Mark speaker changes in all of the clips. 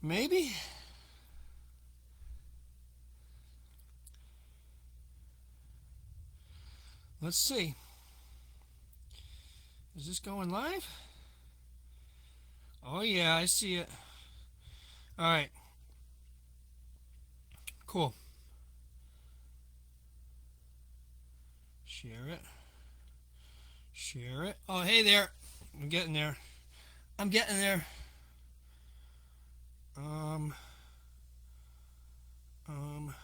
Speaker 1: Maybe? Let's see. Is this going live? Oh yeah, I see it. Alright, cool. Share it. Share it. Oh, hey there. I'm getting there. I'm getting there. Um, um,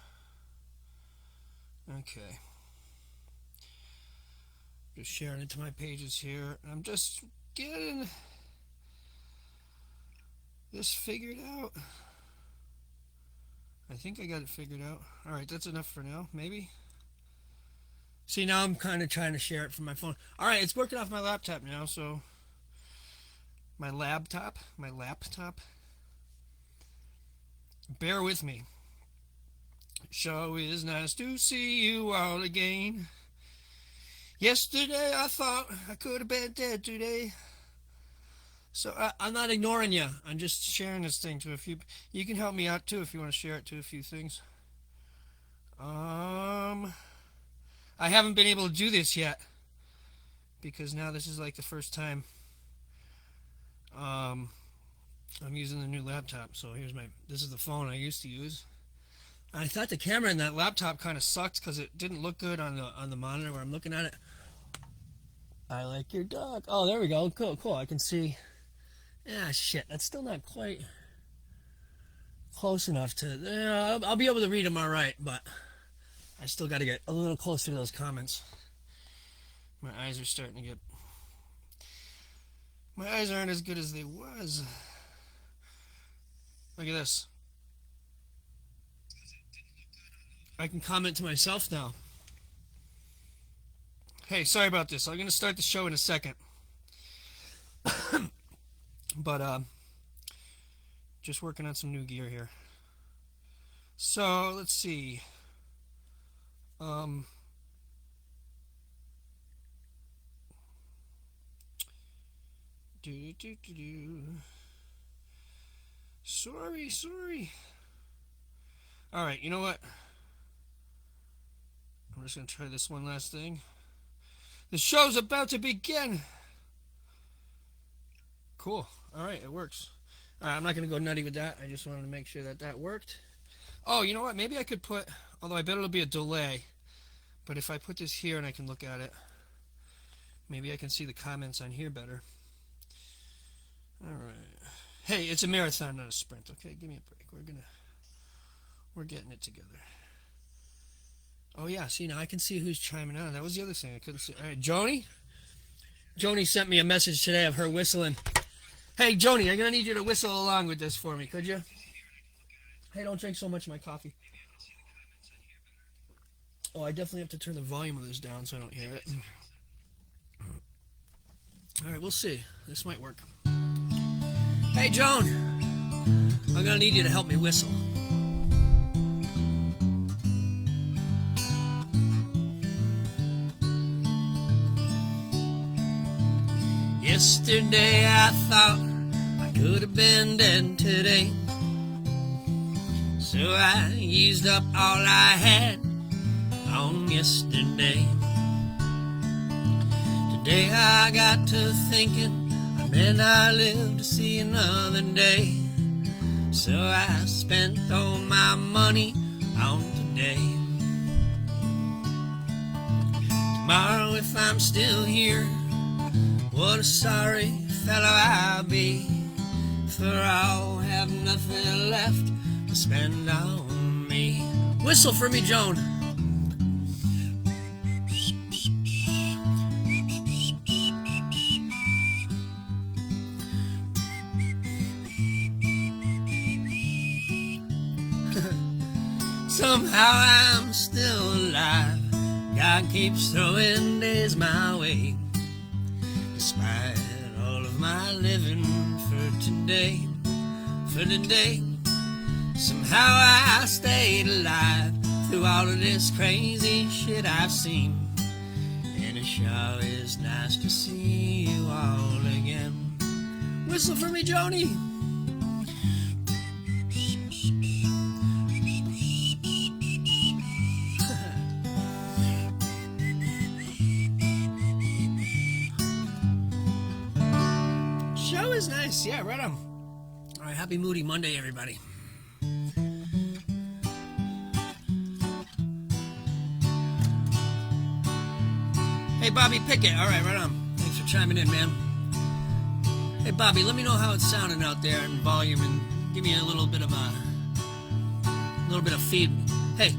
Speaker 1: okay. Just sharing it to my pages here. I'm just getting this figured out. I think I got it figured out. Alright, that's enough for now, maybe. See, now I'm kind of trying to share it from my phone. Alright, it's working off my laptop now, so... My laptop. Bear with me. Sure is nice to see you all again. Yesterday I thought I could have been dead today. So I'm not ignoring you. I'm just sharing this thing to a few. You can help me out too if you want to share it to a few things. I haven't been able to do this yet because now this is like the first time I'm using the new laptop. So this is the phone I used to use. I thought the camera in that laptop kind of sucked because it didn't look good on the monitor where I'm looking at it. I like your dog. Oh, there we go. Cool. I can see. Yeah, shit. That's still not quite close enough to... I'll be able to read them all right, but I still got to get a little closer to those comments. My eyes are starting to get... My eyes aren't as good as they was. Look at this. I can comment to myself now. Hey, sorry about this. I'm going to start the show in a second. But, just working on some new gear here. So, let's see. Sorry. Alright, you know what? I'm just going to try this one last thing. The show's about to begin! Cool. Alright, it works. Alright, I'm not going to go nutty with that. I just wanted to make sure that worked. Oh, you know what? Maybe I could put... Although I bet it'll be a delay. But if I put this here and I can look at it, maybe I can see the comments on here better. Alright. Hey, it's a marathon, not a sprint. Okay, give me a break. We're getting it together. Oh yeah, see, now I can see who's chiming in. That was the other thing I couldn't see. Alright, Joni? Joni sent me a message today of her whistling. Hey, Joni, I'm going to need you to whistle along with this for me, could you? Hey, don't drink so much of my coffee. Oh, I definitely have to turn the volume of this down so I don't hear it. Alright, we'll see. This might work. Hey, Joan! I'm going to need you to help me whistle. Yesterday I thought I could have been dead today. So I used up all I had on yesterday. Today I got to thinking I may not live to see another day. So I spent all my money on today. Tomorrow if I'm still here, what a sorry fellow I'll be, for I'll have nothing left to spend on me. Whistle for me, Joan. Somehow I'm still alive. God keeps throwing days my way. Despite all of my living for today, somehow I stayed alive through all of this crazy shit I've seen. And it sure is nice to see you all again. Whistle for me, Joni. Nice. Yeah, right on. All right, happy Moody Monday, everybody. Hey, Bobby Pickett. All right, right on. Thanks for chiming in, man. Hey, Bobby, let me know how it's sounding out there in volume and give me a little bit of feed. Hey,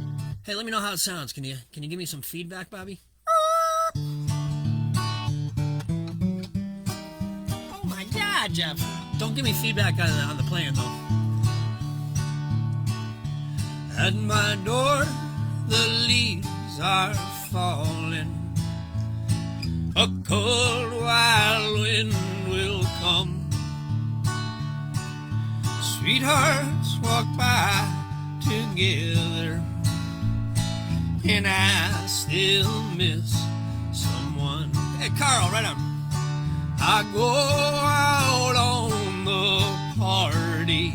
Speaker 1: let me know how it sounds. Can you give me some feedback, Bobby? Oh my God, Jeff! Don't give me feedback on the playing though. At my door, the leaves are falling. A cold wild wind will come. Sweethearts walk by together, and I still miss someone. Hey, Carl, right on. I go out on the party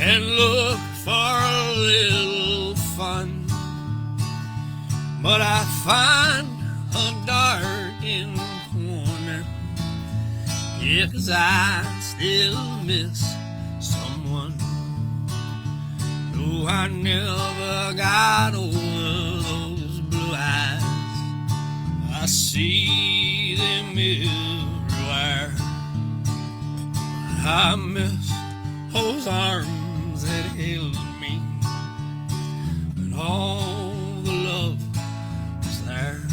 Speaker 1: and look for a little fun, but I find a darkened corner, yeah, 'cause I still miss someone. No, I never got over those blue eyes. I see them everywhere. I miss those arms that held me, and all the love was there.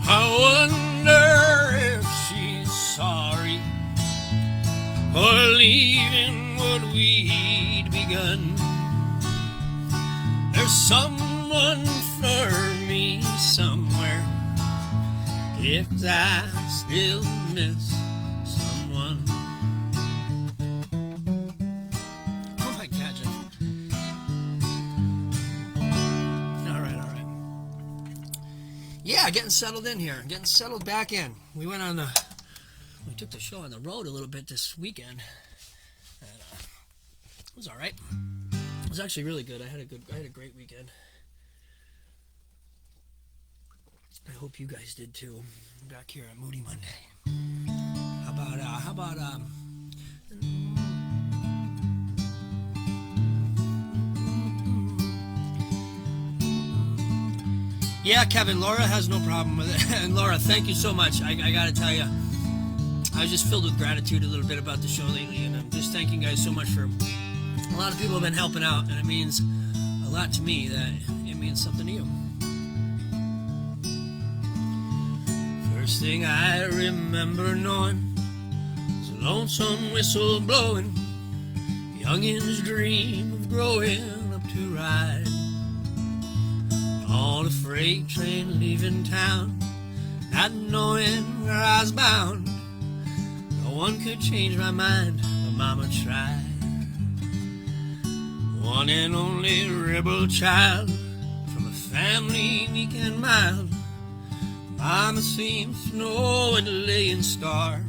Speaker 1: I wonder if she's sorry for leaving what we'd begun. There's someone for me somewhere, if I still miss someone. Oh my God, Jeff. All right. Yeah, getting settled in here, getting settled back in. We took the show on the road a little bit this weekend, and it was all right. It was actually really good. I had a great weekend. I hope you guys did too. Back here at Moody Monday. How about yeah, Kevin, Laura has no problem with it. And Laura, thank you so much. I gotta tell you, I was just filled with gratitude a little bit about the show lately, and I'm just thanking you guys so much for, a lot of people have been helping out, and it means a lot to me that it means something to you. First thing I remember knowing was a lonesome whistle blowing, youngins' dream of growing up to ride on a freight train leaving town, not knowing where I was bound. No one could change my mind, but Mama tried. One and only rebel child from a family weak and mild. Mama seems to know when to lay in scar.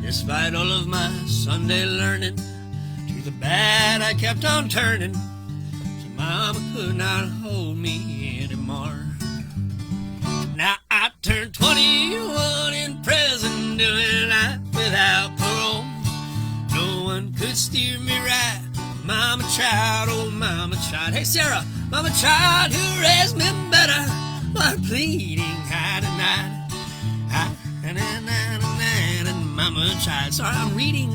Speaker 1: Despite all of my Sunday learning, to the bad I kept on turning. So Mama could not hold me anymore. Now I turned 21 in prison, doing life without parole. No one could steer me right. Mama tried, oh Mama tried. Hey Sarah, Mama tried to raise me better, but pleading high tonight. And Mama tried. Sorry, I'm reading.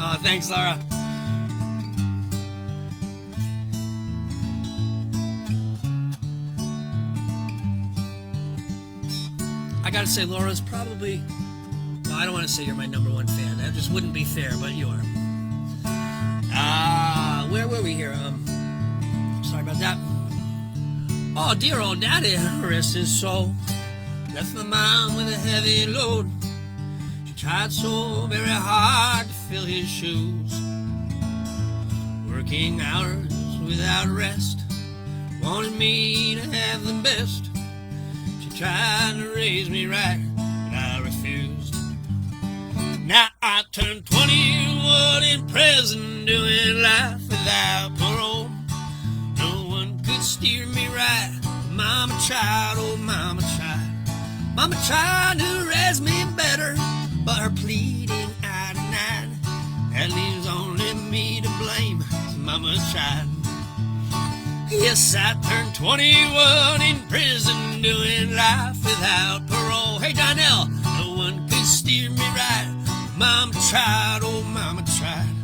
Speaker 1: Oh, thanks, Laura. I gotta say, Laura's probably, well, I don't want to say you're my number one fan. That just wouldn't be fair, but you are. Where were we here? Sorry about that. Oh, dear old daddy, rest his soul, left my mom with a heavy load. She tried so very hard to fill his shoes, working hours without rest, wanted me to have the best. She tried to raise me right, but I refused. Now I turned 21 in prison, doing life without parole. No one could steer me right. Mama tried, oh mama tried. Mama tried to raise me better, but her pleading I denied. That leaves only me to blame. Mama tried. Yes, I turned 21 in prison, doing life without parole. Hey, Donnell, no one could steer me right. Mama tried, oh mama tried.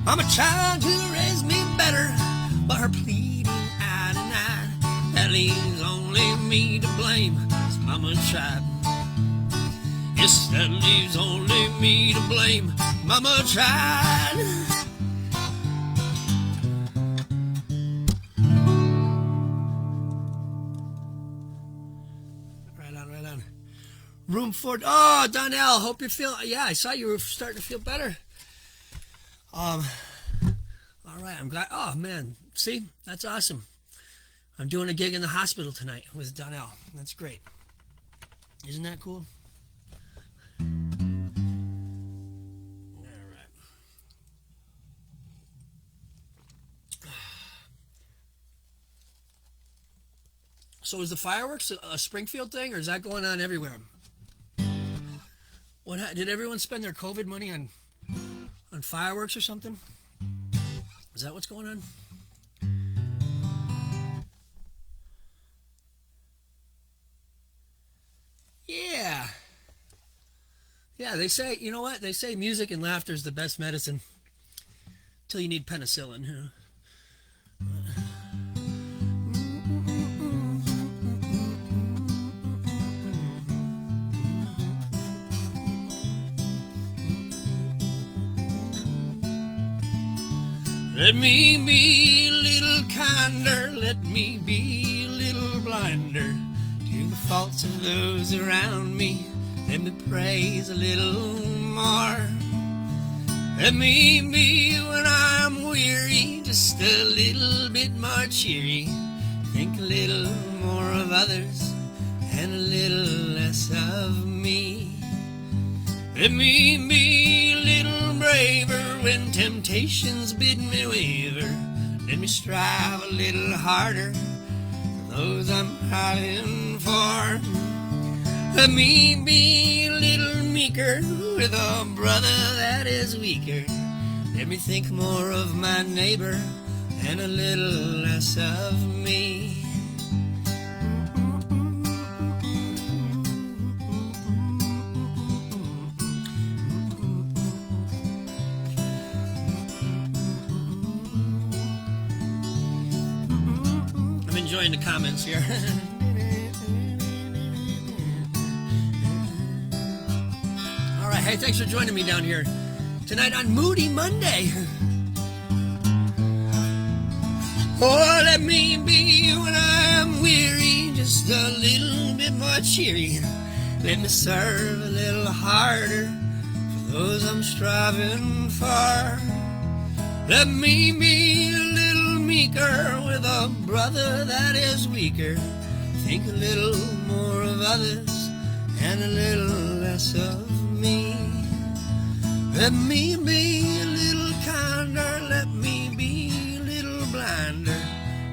Speaker 1: Mama tried to raise me better, but her pleading I denied. That leaves only me to blame, 'cause mama tried. Yes, that leaves only me to blame. Mama tried. Right on. Room 4. Oh, Donnell, hope you feel. Yeah, I saw you were starting to feel better. All right, I'm glad. Oh man, see, that's awesome. I'm doing a gig in the hospital tonight with Donnell. That's great. Isn't that cool? All right. So is the fireworks a Springfield thing, or is that going on everywhere? What did everyone spend their COVID money on fireworks or something? Is that what's going on? Yeah. Yeah, they say, you know what? They say music and laughter is the best medicine till you need penicillin. You know? Let me be a little kinder, let me be a little blinder to the faults of those around me. Let me praise a little more. Let me be when I'm weary, just a little bit more cheery. Think a little more of others and a little less of me. Let me be a little braver when temptations bid me waver. Let me strive a little harder for those I'm hiding for. Let me be a little meeker with a brother that is weaker. Let me think more of my neighbor and a little less of me. Enjoying the comments here. All right, hey, thanks for joining me down here tonight on Moody Monday. Oh, let me be when I'm weary, just a little bit more cheery. Let me serve a little harder for those I'm striving for. Let me be a little meeker with a brother that is weaker. Think a little more of others and a little less of me. Let me be a little kinder, let me be a little blinder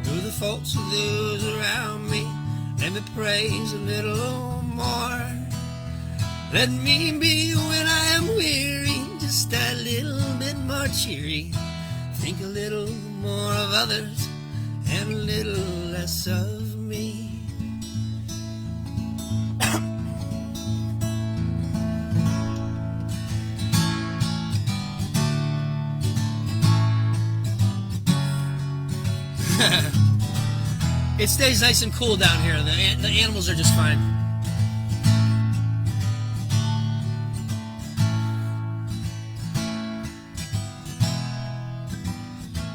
Speaker 1: to the faults of those around me. Let me praise a little more. Let me be when I am weary, just a little bit more cheery. Think a little more of others and a little less of me. It stays nice and cool down here. The animals are just fine.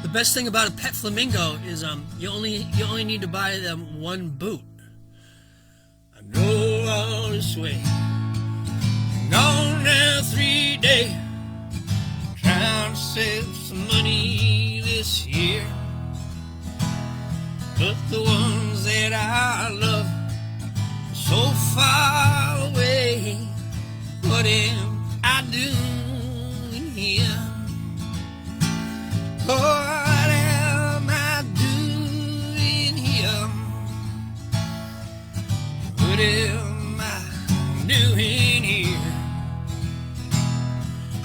Speaker 1: The best thing about a pet flamingo is you only need to buy them one boot. I know all this way. Gone now 3 days, trying to save some money this year. But the ones that I love are so far away. What am I doing here? Oh, what am I doing here? What am I doing here?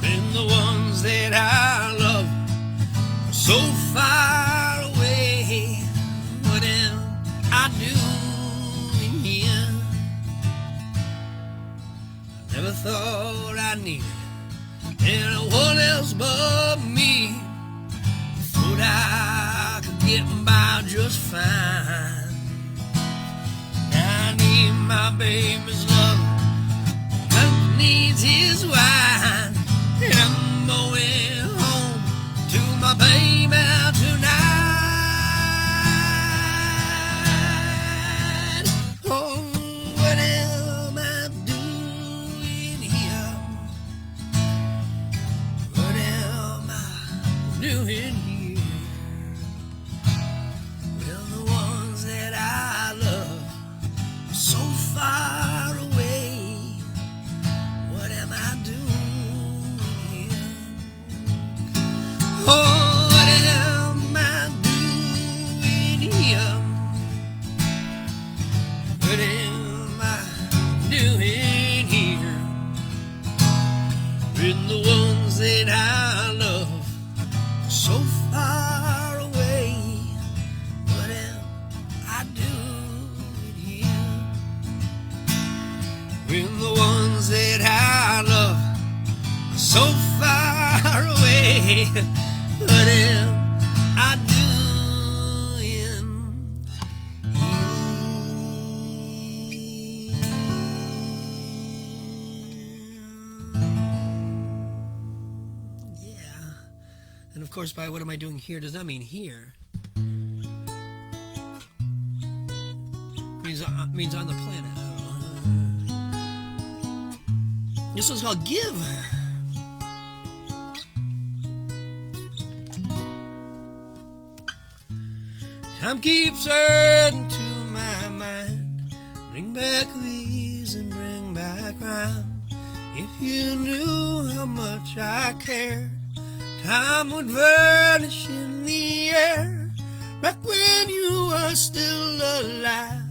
Speaker 1: When the ones that I love are so far away, what am I doing here? I never thought I needed anyone else but me. Thought I could get by just fine. Now I need my baby's love, God needs his wine, and I'm going home to my baby tonight. Oh, what am I doing here? What am I doing here? Well, the ones that I love are so far away. What am I doing here? Oh, what am I doing here? What am I doing here? When the ones that I love are so far away. What am I doing here? When the ones that I love are so far away, what am I doing here? Yeah. And of course, by what am I doing here does not mean here. Means on the planet. This one's called Give. Time keeps hurting to my mind. Bring back these and bring back rhyme. If you knew how much I cared, time would vanish in the air. Back when you were still alive,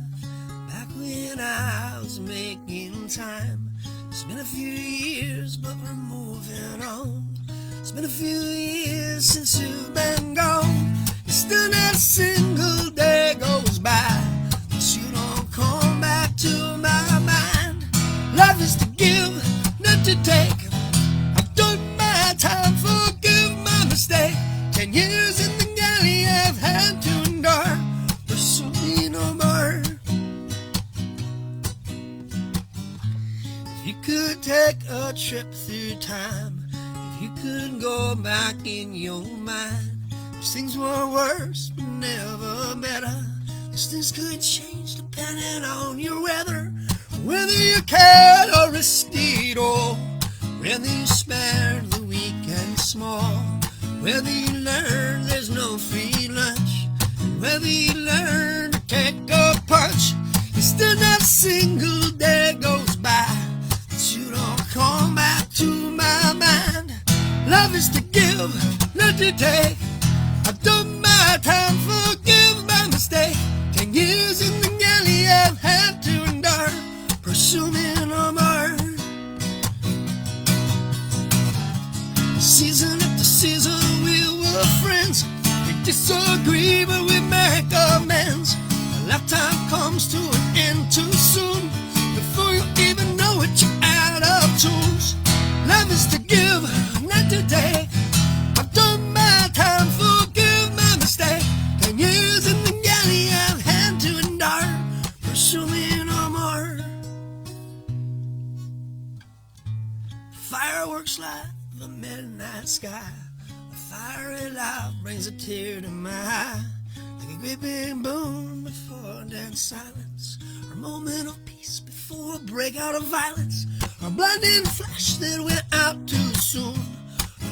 Speaker 1: back when I was making time. It's been a few years, but we're moving on. It's been a few years since you've been gone. Still not a single day goes by that you don't come back to my mind. Life is to give, not to take. I've done my time, forgive my mistake. 10 years in the galley I've had to endure. Pursue me no more. If you could take a trip through time, if you could go back in your mind, these things were worse but never better. These things could change depending on your weather, whether you cared or risked it all, whether you spared the weak and small, whether you learned there's no free lunch, and whether you learned to take a punch. There's still not a single day goes by that you don't come back to my mind. Love is to give, not to take. I've done my time, forgive my mistake. 10 years in the galley I've had to endure. Pursue me no more. Season after season we were friends. We disagree but we make amends. A lifetime comes to an end too soon. Before you even know it, you're out of tunes. Love is to give, not to take. I've done my time, forgive my mistake. 10 years in the galley I've had to endure. Pursue me no more. Fireworks light the midnight sky. A fiery light brings a tear to my eye. Like a great big boom before dead silence, or a moment of peace before a breakout of violence, or a blinding flash that went out too soon.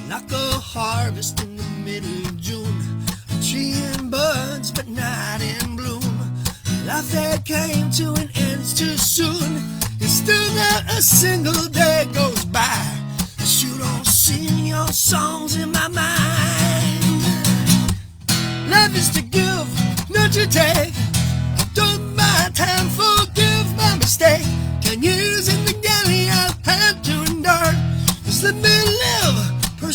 Speaker 1: Like a harvest in the middle of June, a tree in buds but not in bloom. A life that came to an end too soon. And still not a single day goes by that you don't sing your songs in my mind. Life is to give, not to take. I've done my time, forgive my mistakes.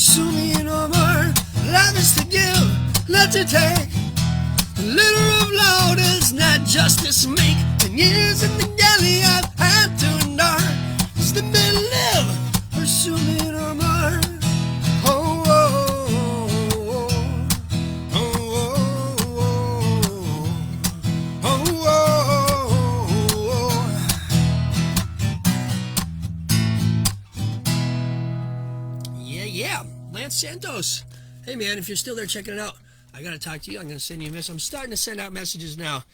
Speaker 1: pursue me no more. Love is to give, not to take. The letter of law does not justice make. 10 years in the galley I've had to endure. Just let me live, pursue me no more. Oh, oh, oh, oh, oh, oh, oh. Yeah, Lance Santos. Hey man, if you're still there checking it out, I gotta talk to you. I'm gonna send you a message. I'm starting to send out messages now.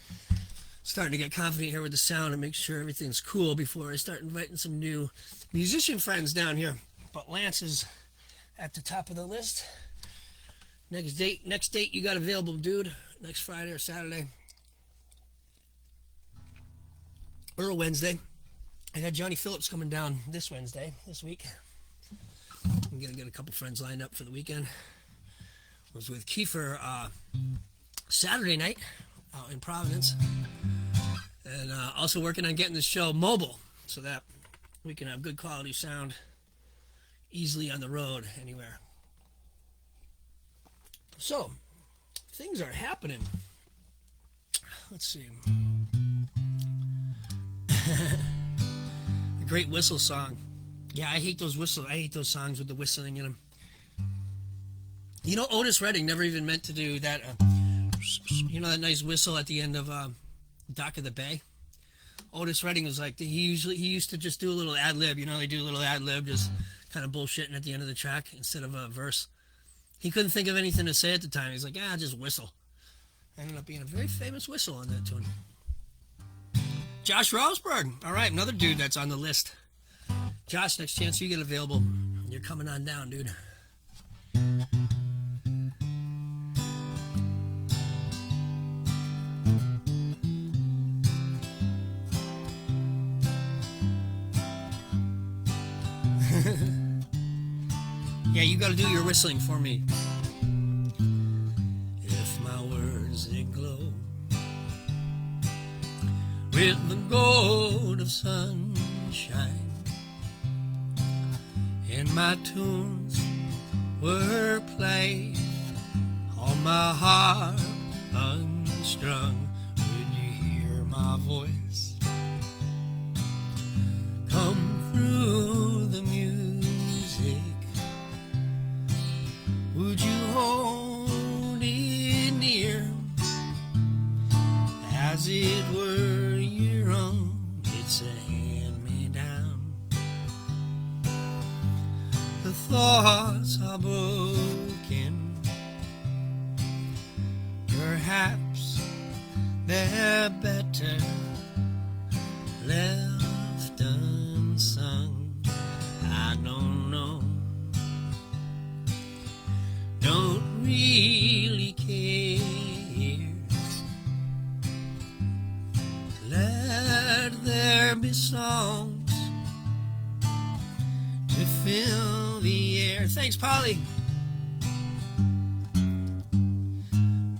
Speaker 1: Starting to get confident here with the sound and make sure everything's cool before I start inviting some new musician friends down here. But Lance is at the top of the list. Next date you got available, dude? Next Friday or Saturday? Or a Wednesday. I got Johnny Phillips coming down this Wednesday, this week. I'm gonna get a couple friends lined up for the weekend. Was with Kiefer Saturday night out in Providence, and also working on getting the show mobile so that we can have good quality sound easily on the road anywhere. So things are happening. Let's see. The great whistle song. Yeah, I hate those whistles. I hate those songs with the whistling in them. You know, Otis Redding never even meant to do that. You know that nice whistle at the end of Dock of the Bay? Otis Redding was like, he used to just do a little ad-lib. You know, they do a little ad-lib, just kind of bullshitting at the end of the track instead of a verse. He couldn't think of anything to say at the time. He's like, just whistle. Ended up being a very famous whistle on that tune. Josh Rosberg. All right, another dude that's on the list. Josh, next chance you get available, you're coming on down, dude. Yeah, you gotta do your whistling for me. If my words they glow with the gold of sunshine, and my tunes were played on my harp unstrung, would you hear my voice come through the music? Would you hold it near as it were your own? It's a hand-me-down. The thoughts are broken, perhaps they're better left unsung. I don't know, don't really care. Let there be songs to fill the air. Thanks, Polly.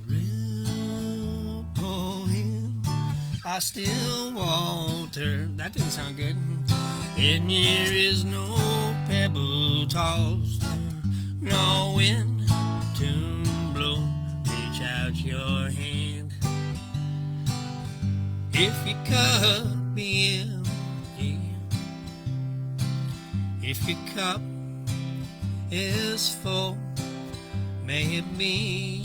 Speaker 1: Real poem, I still want her. That didn't sound good. And there is no pebble tossed, no wind to blow. Reach out your hand. If your cup be empty, if your cup is full, may it be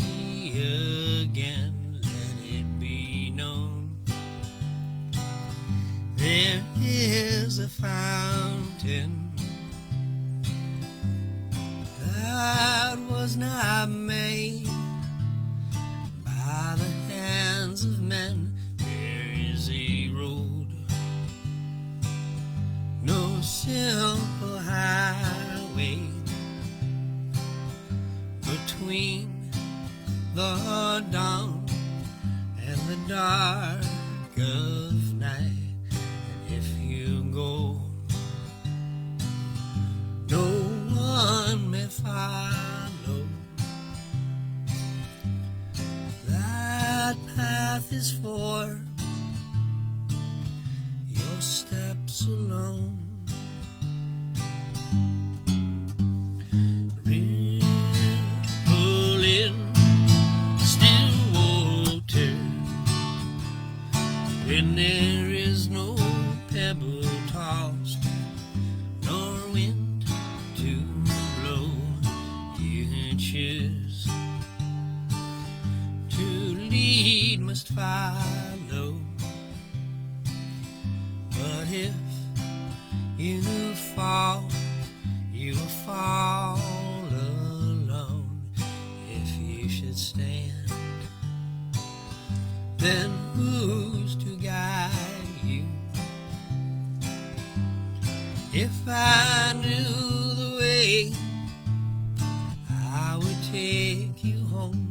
Speaker 1: again. Let it be known there is a fountain that was not made by the hands of men. There is a road, no simple highway, between the dawn and the dark of night. And if you go, no one may follow. That path is for your steps alone. stumble tossed, nor wind to blow. You choose to lead, must follow. But if you fall, you will fall alone. If you should stand, then who's to guide you? If I knew the way, I would take you home.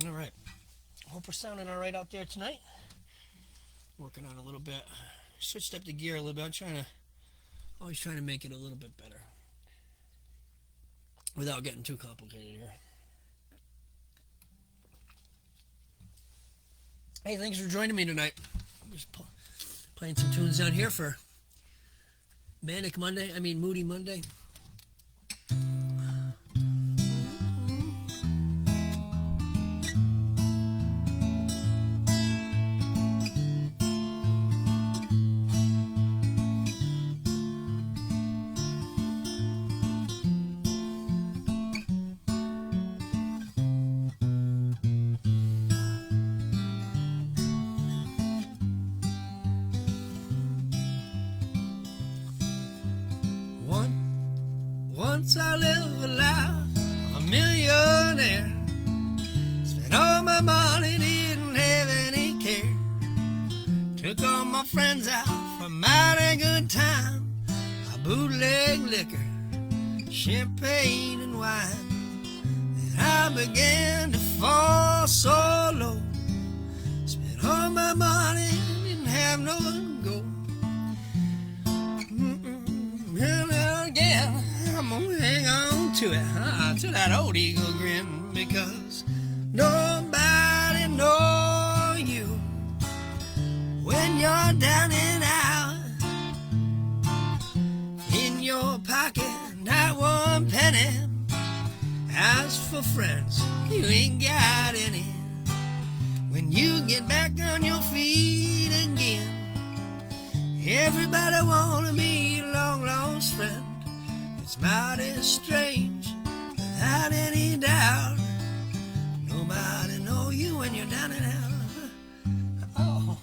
Speaker 1: All right. Hope we're sounding all right out there tonight. Working on a little bit. Switched up the gear a little bit. I'm always trying to make it a little bit better without getting too complicated here. Hey, thanks for joining me tonight. I'm just playing some tunes down here for Moody Monday. Once I lived a life, a millionaire. Spent all my money, didn't have any care. Took all my friends out for a mighty good time. I bootleg liquor, champagne and wine. And I began to fall so low. Spent all my money, didn't have nowhere to go. And again, I'm gonna hang on to it, to that old eagle grin, because nobody knows you when you're down and out. In your pocket, not one penny. As for friends, you ain't got any. When you get back on your feet again, everybody wanna be a long lost friend. It's mighty strange, without any doubt. Nobody know you when you're down and out. Oh.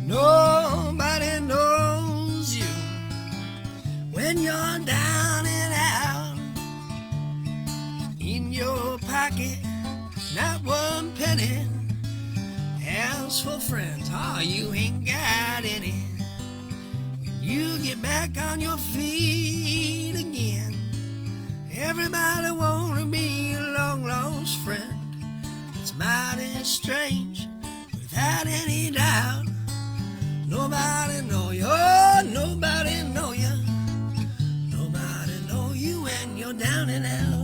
Speaker 1: Nobody knows you when you're down and out. In your pocket, not one penny. As for friends, you ain't got any. When you get back on your feet again, everybody wanna be a long lost friend. It's mighty strange, without any doubt. Nobody know you, oh, nobody know you. Nobody know you when you're down and out.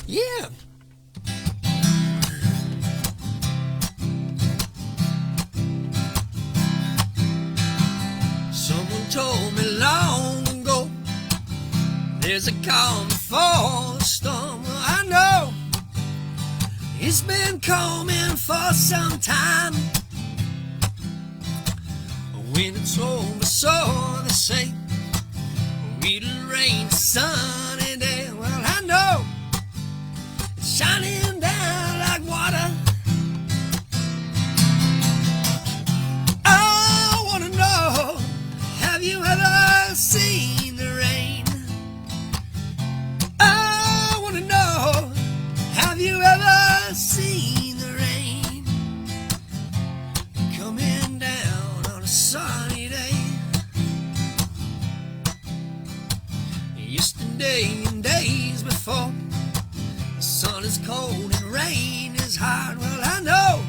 Speaker 1: Yeah. Someone told me long ago, there's a calm before the storm. Well, I know it's been coming for some time. When it's over, so they say, it'll rain sunny day. Well, I know shining down like water. is cold and rain is hard. Well, I know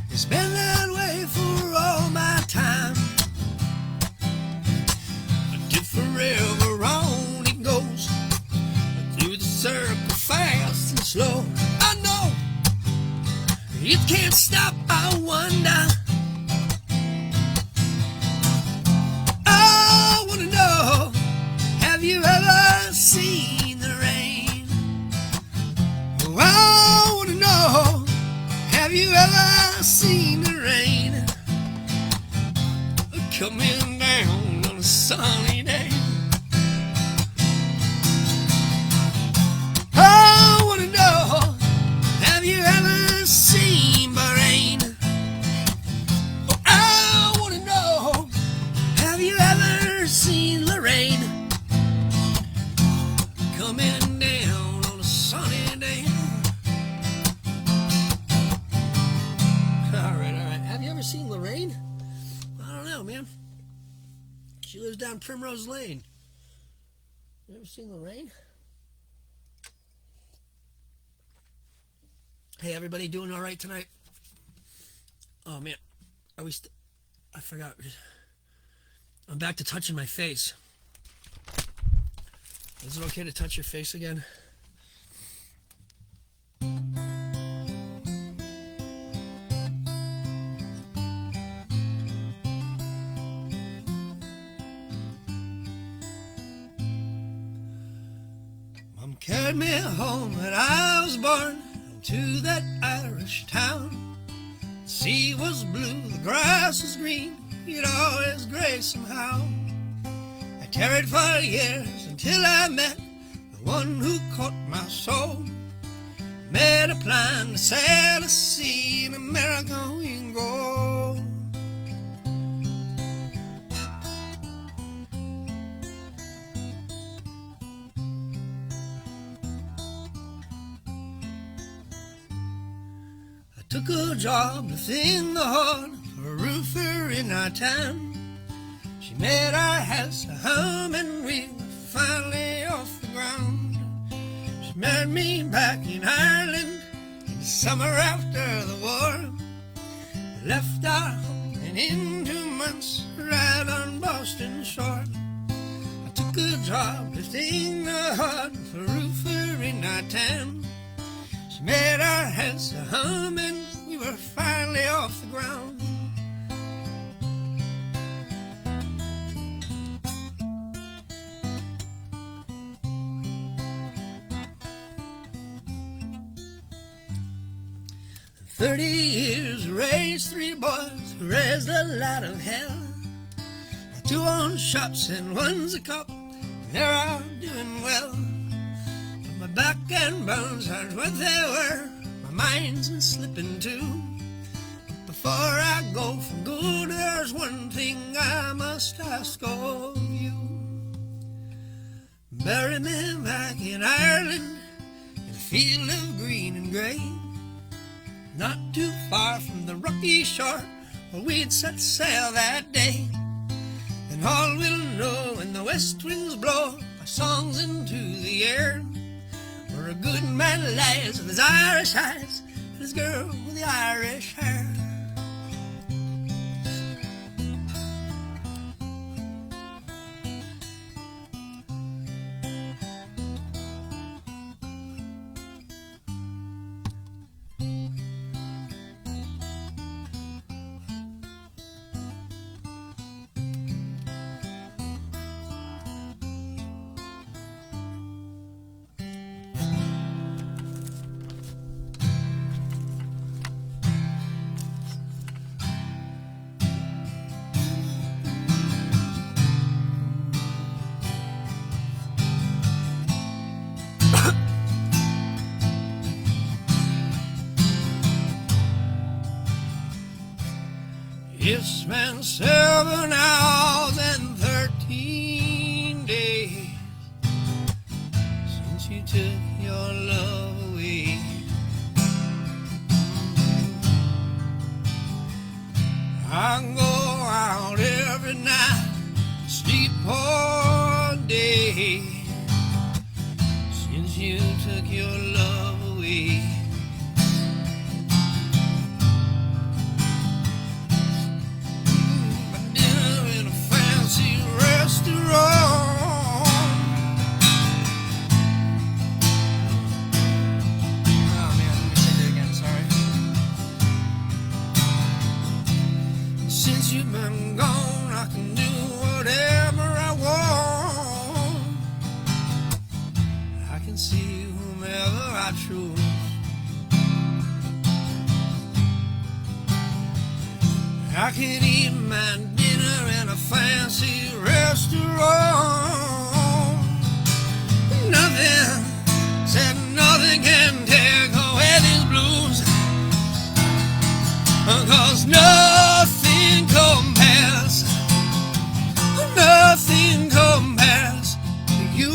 Speaker 1: it's been that way for all my time. Until forever on it goes, through the circle fast and slow. I know it can't stop, I wonder. I wanna know, have you ever seen the rain? Oh, I wanna know, have you ever seen the rain coming down on a sunny day? I wanna know, have you ever seen the rain? Oh, I wanna know, have you ever seen the rain coming down on a sunny day? All right. Have you ever seen Lorraine? I don't know, man. She lives down Primrose Lane. You ever seen Lorraine? Hey, everybody, doing all right tonight? Oh, man. I forgot. I'm back to touching my face. Is it okay to touch your face again? Mom carried me home when I was born to that Irish town. The sea was blue, the grass was green, it always gray somehow. I tarried for years until I met the one who caught my soul. Made a plan to sail the sea in America we can go. I took a job within the horn for a roofer in our town. She made our house a hum and we were finally off the ground. She married me back in Ireland in the summer after the war. We left our home and in 2 months right on Boston shore. I took a job lifting the horn for a roofer in our town. She made our house a hum and we were finally off the ground. In 30 years, raised 3 boys, raised a lot of hell. 2 own shops and 1's a cop, they're all doing well. My back and bones aren't what they were, my mind's been slipping too. But before I go for good, there's one thing I must ask of you. Bury me back in Ireland, in a field of green and grey, not too far from the rocky shore where we'd set sail that day. And all we'll know when the west winds blow our songs into the air, where a good man lies with his Irish eyes and his girl with the Irish hair. It's been 7 hours and 13 days since you took your love away. I go out every night, sleep all day, since you took your love away. Since you've been gone, I can do whatever I want. I can see whomever I choose. I can eat my dinner in a fancy restaurant. Nothing, said nothing can take away these blues, 'cause nothing compares to you.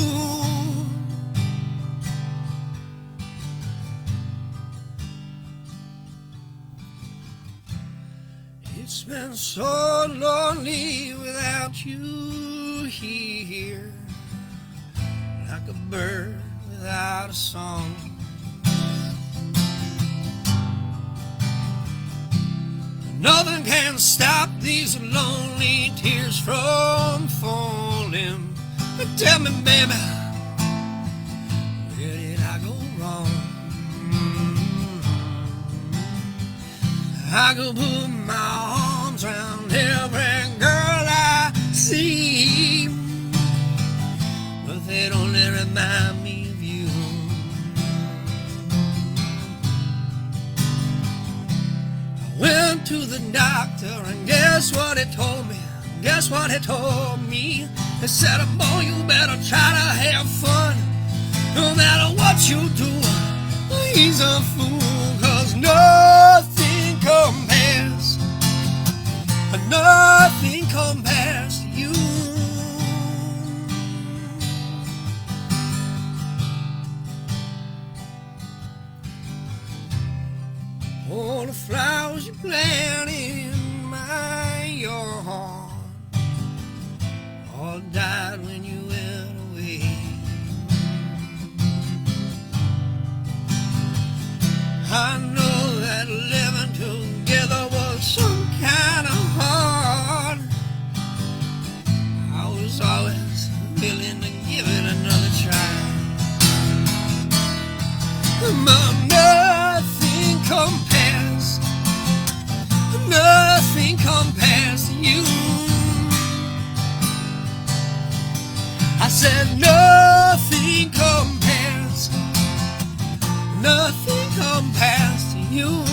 Speaker 1: It's been so lonely without you here, like a bird without a song. Nothing can stop these lonely tears from falling. But tell me, baby, where did I go wrong? I could put my arms around every girl I see, but they'd only remind me of you. I went to the doctor and guess what he told me? He said, boy, you better try to have fun. No matter what you do, he's a fool, 'cause nothing compares to you. All the flowers you planted in my yard all died when you went away. I know that living together was some kind of hard. I was always willing to give it another try. But nothing compares to you. I said nothing compares to you.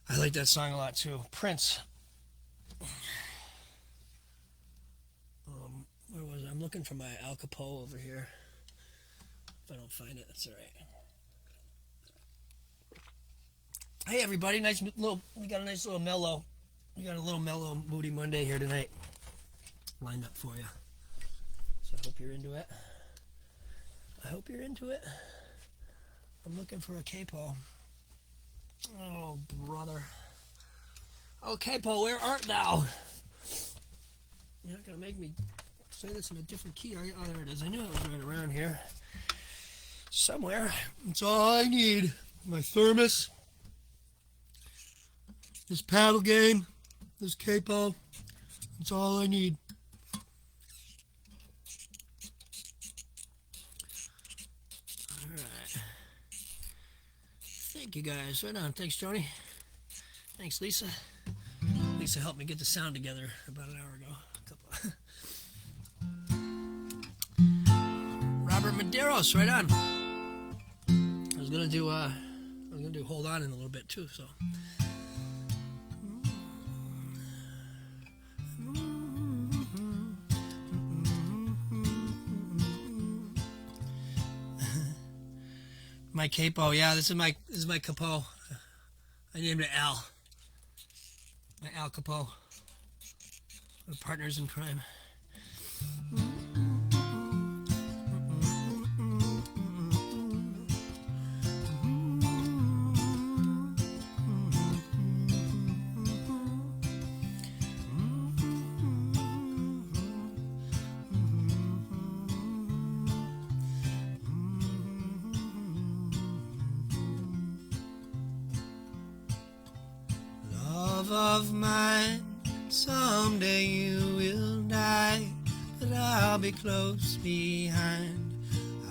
Speaker 1: I like that song a lot too. Prince. Where was I? I'm looking for my Al Capone over here. If I don't find it, that's all right. Hey everybody, we got a nice little mellow. We got a little mellow Moody Monday here tonight lined up for you. So I hope you're into it. I'm looking for a capo. Oh, brother. Oh, capo, where art thou? You're not going to make me say this in a different key, are you? Oh, there it is. I knew it was right around here. Somewhere. It's all I need. My thermos. This paddle game. This capo. It's all I need. Thank you guys. Right on. Thanks, Joni. Thanks, Lisa. Lisa helped me get the sound together about an hour ago. Robert Medeiros, right on. I was gonna do Hold On in a little bit too. So. My capo, yeah, this is my capo. I named it Al. My Al Capo. We're partners in crime. love of mine. Someday you will die, but I'll be close behind.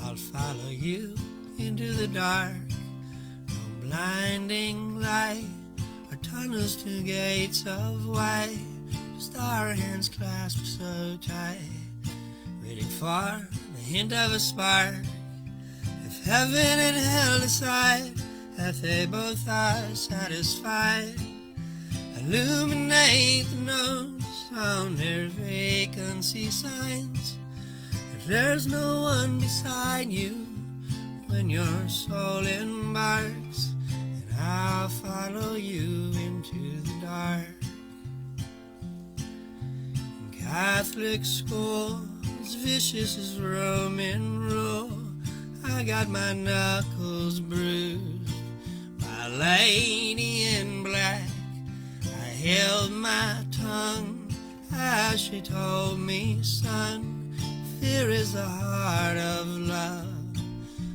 Speaker 1: I'll follow you into the dark. No blinding light or tunnels to gates of white. Just our hands clasped so tight, waiting for the hint of a spark. If heaven and hell decide that they both are satisfied, illuminate the notes on their vacancy signs. If there's no one beside you when your soul embarks, then I'll follow you into the dark. In Catholic school, as vicious as Roman rule, I got my knuckles bruised by a lady in black. I held my tongue as she told me, son, fear is the heart of love.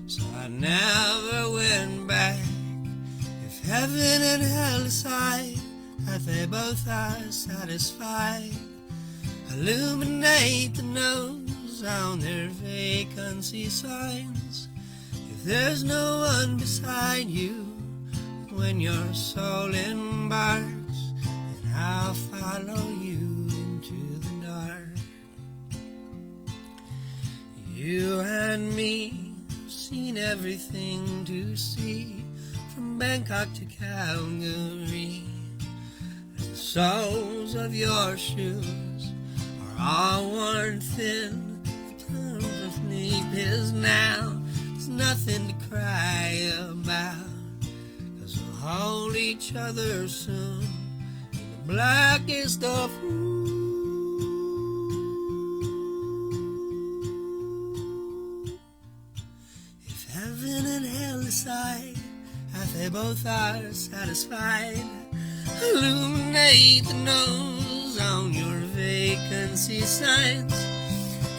Speaker 1: So I never went back. If heaven and hell decide that they both are satisfied, illuminate the nose on their vacancy signs. If there's no one beside you when your soul embarks, then I'll follow you into the dark. You and me have seen everything to see, from Bangkok to Calgary. The soles of your shoes are all worn thin. The time of sleep is now. There's nothing to cry about, 'cause we'll hold each other soon in the blackest of rooms. If heaven and hell decide that they both are satisfied, illuminate the nose on your vacancy signs.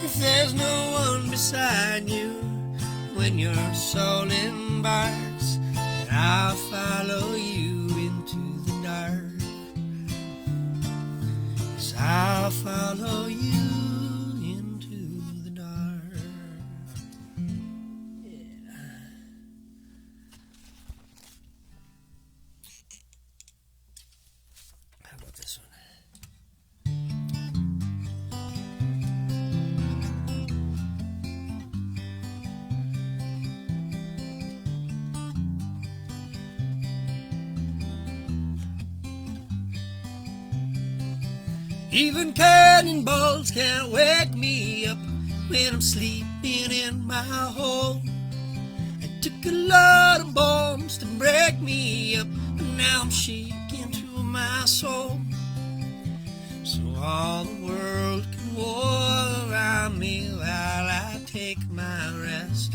Speaker 1: If there's no one beside you when your soul embarks, then I'll follow you into the dark. Yes, I'll follow you into the dark. Yeah. How about this one? Even cannonballs can't wake me up when I'm sleeping in my hole. It took a lot of bombs to break me up, but now I'm shaking through my soul. So all the world can war around me while I take my rest.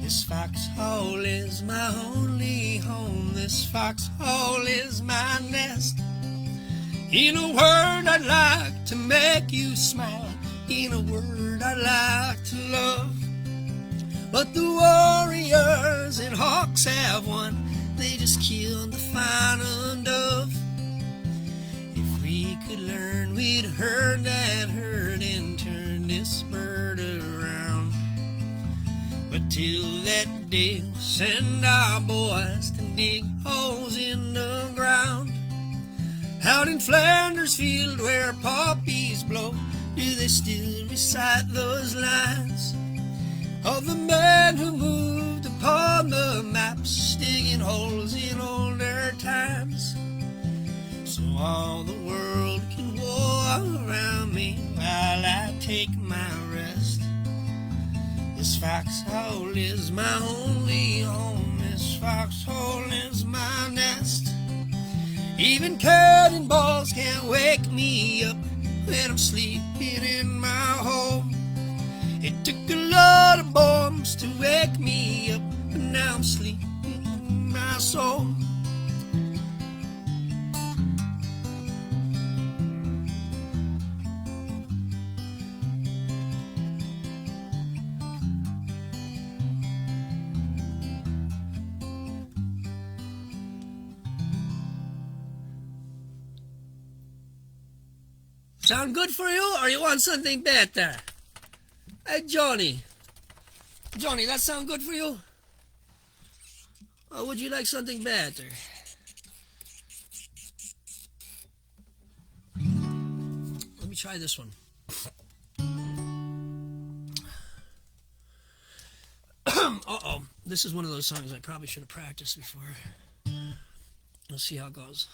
Speaker 1: This foxhole is my only home. This foxhole is my nest. In a word, I'd like to make you smile. In a word, I'd like to love. But the warriors and hawks have won. They just killed the final dove. If we could learn, we'd herd that herd and turn this bird around. But till that day, we'll send our boys to dig holes in the ground. Out in Flanders Field where poppies blow, do they still recite those lines of the men who moved upon the maps, digging holes in older times? So all the world can war around me while I take my rest. This foxhole is my only home. This foxhole is my nest. Even cannonballs can't wake me up when I'm sleeping in my home. It took a lot of bombs to wake me up, but now I'm sleeping in my soul. Sound good for you, or you want something better? Hey, Johnny. Johnny, that sound good for you? Or would you like something better? Let me try this one. Uh-oh. This is one of those songs I probably should have practiced before. Let's see how it goes.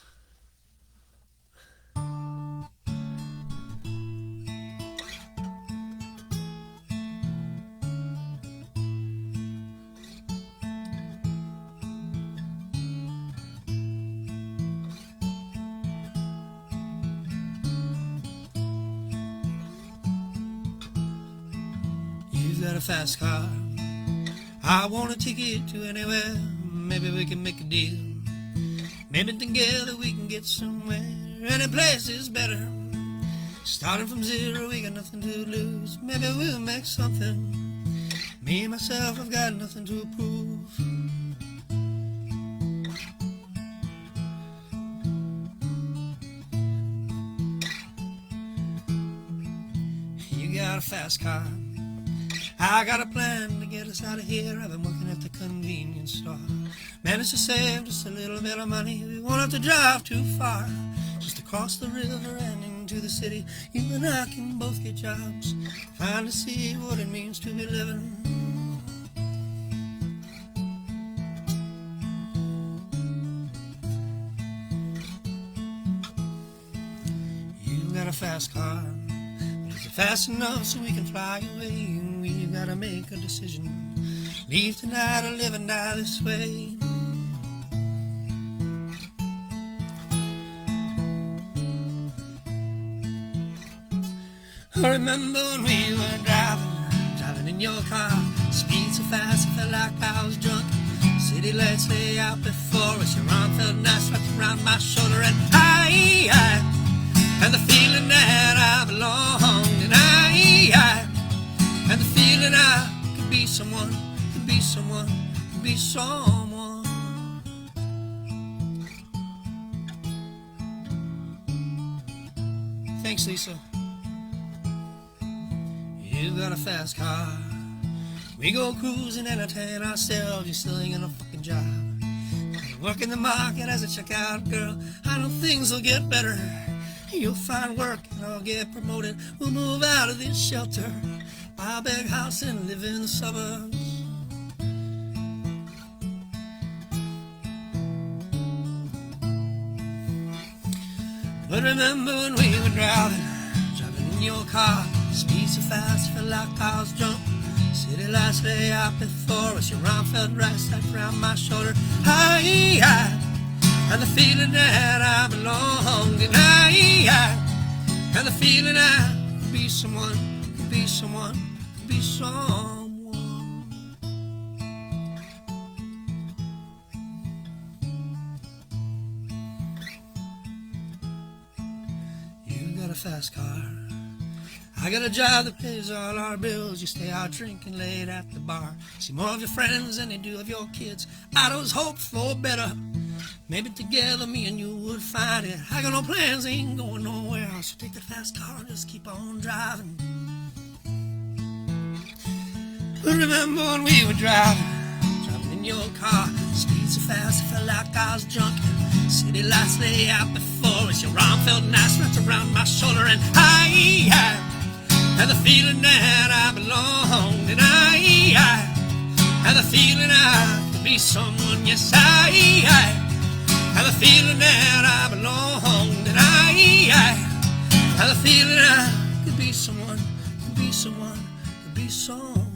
Speaker 1: You've got a fast car. I want to take it to anywhere. Maybe we can make a deal. Maybe together we can get somewhere. Any place is better. Starting from zero, we got nothing to lose. Maybe we'll make something. Me and myself, I've got nothing to prove. You got a fast car. I got a plan to get us out of here. I've been working at the convenience store. Managed to save just a little bit of money. We won't have to drive too far. Just across the river and into the city. You and I can both get jobs. Finally see what it means to be living. You got a fast car. But is it fast enough so we can fly away? We've got to make a decision. Leave tonight or live and die this way. I remember when we were driving in your car. Speed so fast, I felt like I was drunk. City lights lay out before us. Your arm felt nice wrapped around my shoulder. And I had the feeling that I belonged. And I had the feeling I could be someone, could be someone, could be someone. Thanks, Lisa. You got a fast car. We go cruising, entertain ourselves. You still ain't got no fucking job. Work in the market as a checkout girl. I know things will get better. You'll find work and I'll get promoted. We'll move out of this shelter. Buy a big house and live in the suburbs. But remember when we were driving in your car. Speed so fast, felt like I was drunk. City lights lay out before us. Your arm felt right, stacked around my shoulder. I had the feeling that I belonged. And I had the feeling I could be someone, could be someone, could be someone. You got a fast car. I got a job that pays all our bills. You stay out drinking late at the bar. See more of your friends than you do of your kids. I always hoped for better. Maybe together me and you would find it. I got no plans, ain't going nowhere. So take that fast car and just keep on driving. But remember when we were driving in your car. Speed so fast, I felt like I was drunk. City lights lay out before us. Your arm felt nice wrapped around my shoulder. And I had the feeling that I belonged. And I had the feeling I could be someone. Yes, I had the feeling that I belonged. And I had the feeling I could be someone, could be someone, could be someone.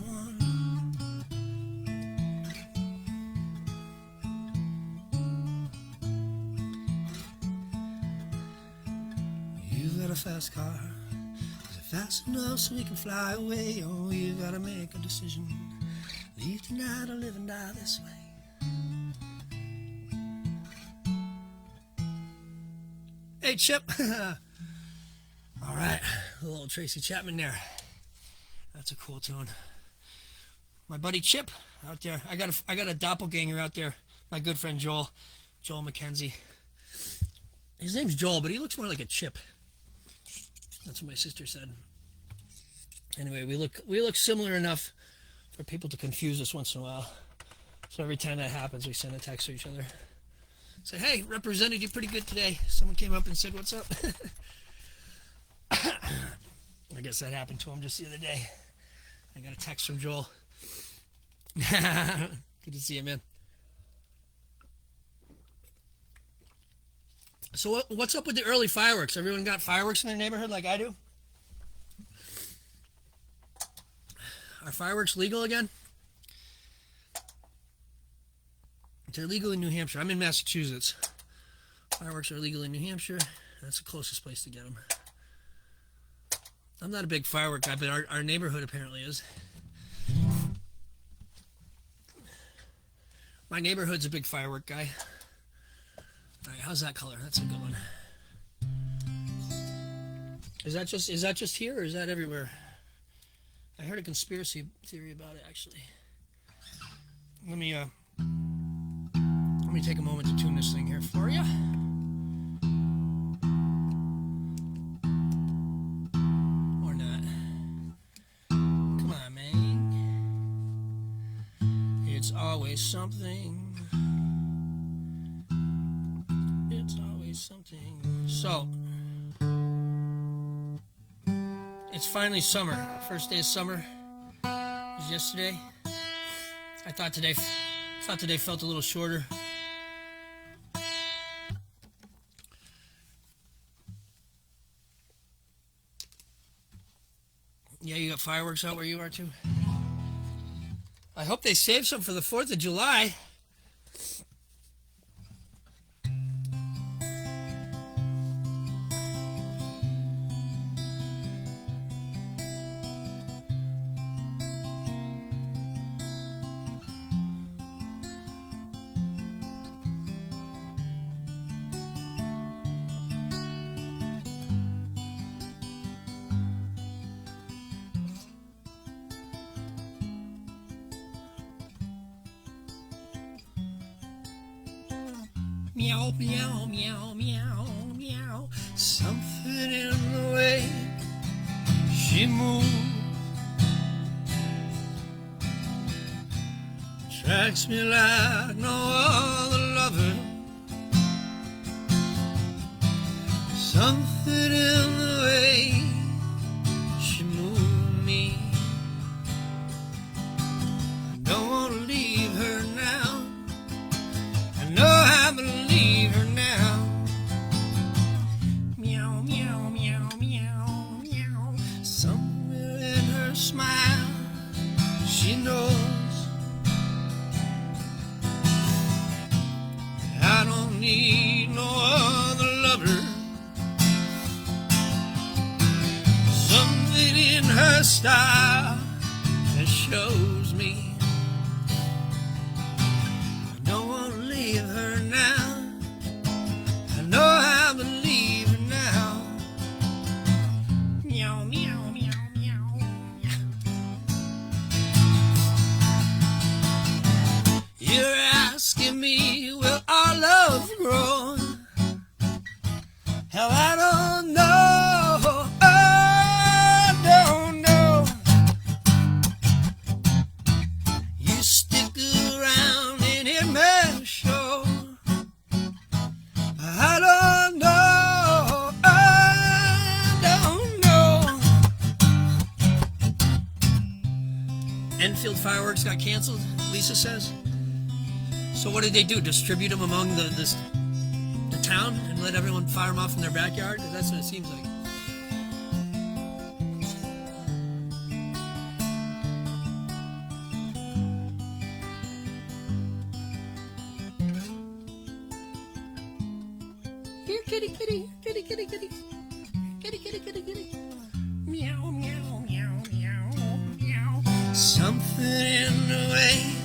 Speaker 1: You've got a fast car. Is it fast enough so we can fly away? Oh, you gotta make a decision. Leave tonight or live and die this way. Hey, Chip. All right, a little Tracy Chapman there. That's a cool tune. My buddy Chip out there. I got a doppelganger out there. My good friend Joel McKenzie. His name's Joel, but he looks more like a chip. That's what my sister said. Anyway, we look similar enough for people to confuse us once in a while. So every time that happens, we send a text to each other. Say, hey, represented you pretty good today. Someone came up and said, what's up? I guess that happened to him just the other day. I got a text from Joel. Good to see you, man. So what's up with the early fireworks? Everyone got fireworks in their neighborhood like I do? Are fireworks legal again? They're legal in New Hampshire. I'm in Massachusetts. Fireworks are legal in New Hampshire. That's the closest place to get them. I'm not a big firework guy, but our neighborhood apparently is. My neighborhood's a big firework guy. All right, how's that color? That's a good one. Is that just here, or is that everywhere? I heard a conspiracy theory about it, actually. Let me take a moment to tune this thing here for you. Or not. Come on, man. It's always something. It's always something. So, it's finally summer. First day of summer was yesterday. I thought today felt a little shorter. Yeah, you got fireworks out where you are too? I hope they save some for the 4th of July. Meow, meow, meow, meow, meow. Something in the way she moves attracts me like no other lover. Something in the way she moves me. I don't want to leave her now. I know I believe her now. Meow, meow, meow, meow, meow. Somewhere in her smile, she knows I don't need no other lover. Something in her style that shows me I don't want to leave her now. I know I believe her now. Meow, meow, meow, meow. You're asking me, will our love grow? Hell, I don't know. I don't know. You stick around and it may show. I don't know. I don't know. Enfield fireworks got canceled, Lisa says. So what did they do? Distribute them among the town and let everyone fire them off in their backyard? Because that's what it seems like. Here, kitty, kitty, kitty, kitty, kitty, kitty, kitty, kitty, kitty. Meow, meow, meow, meow, meow. Something in the way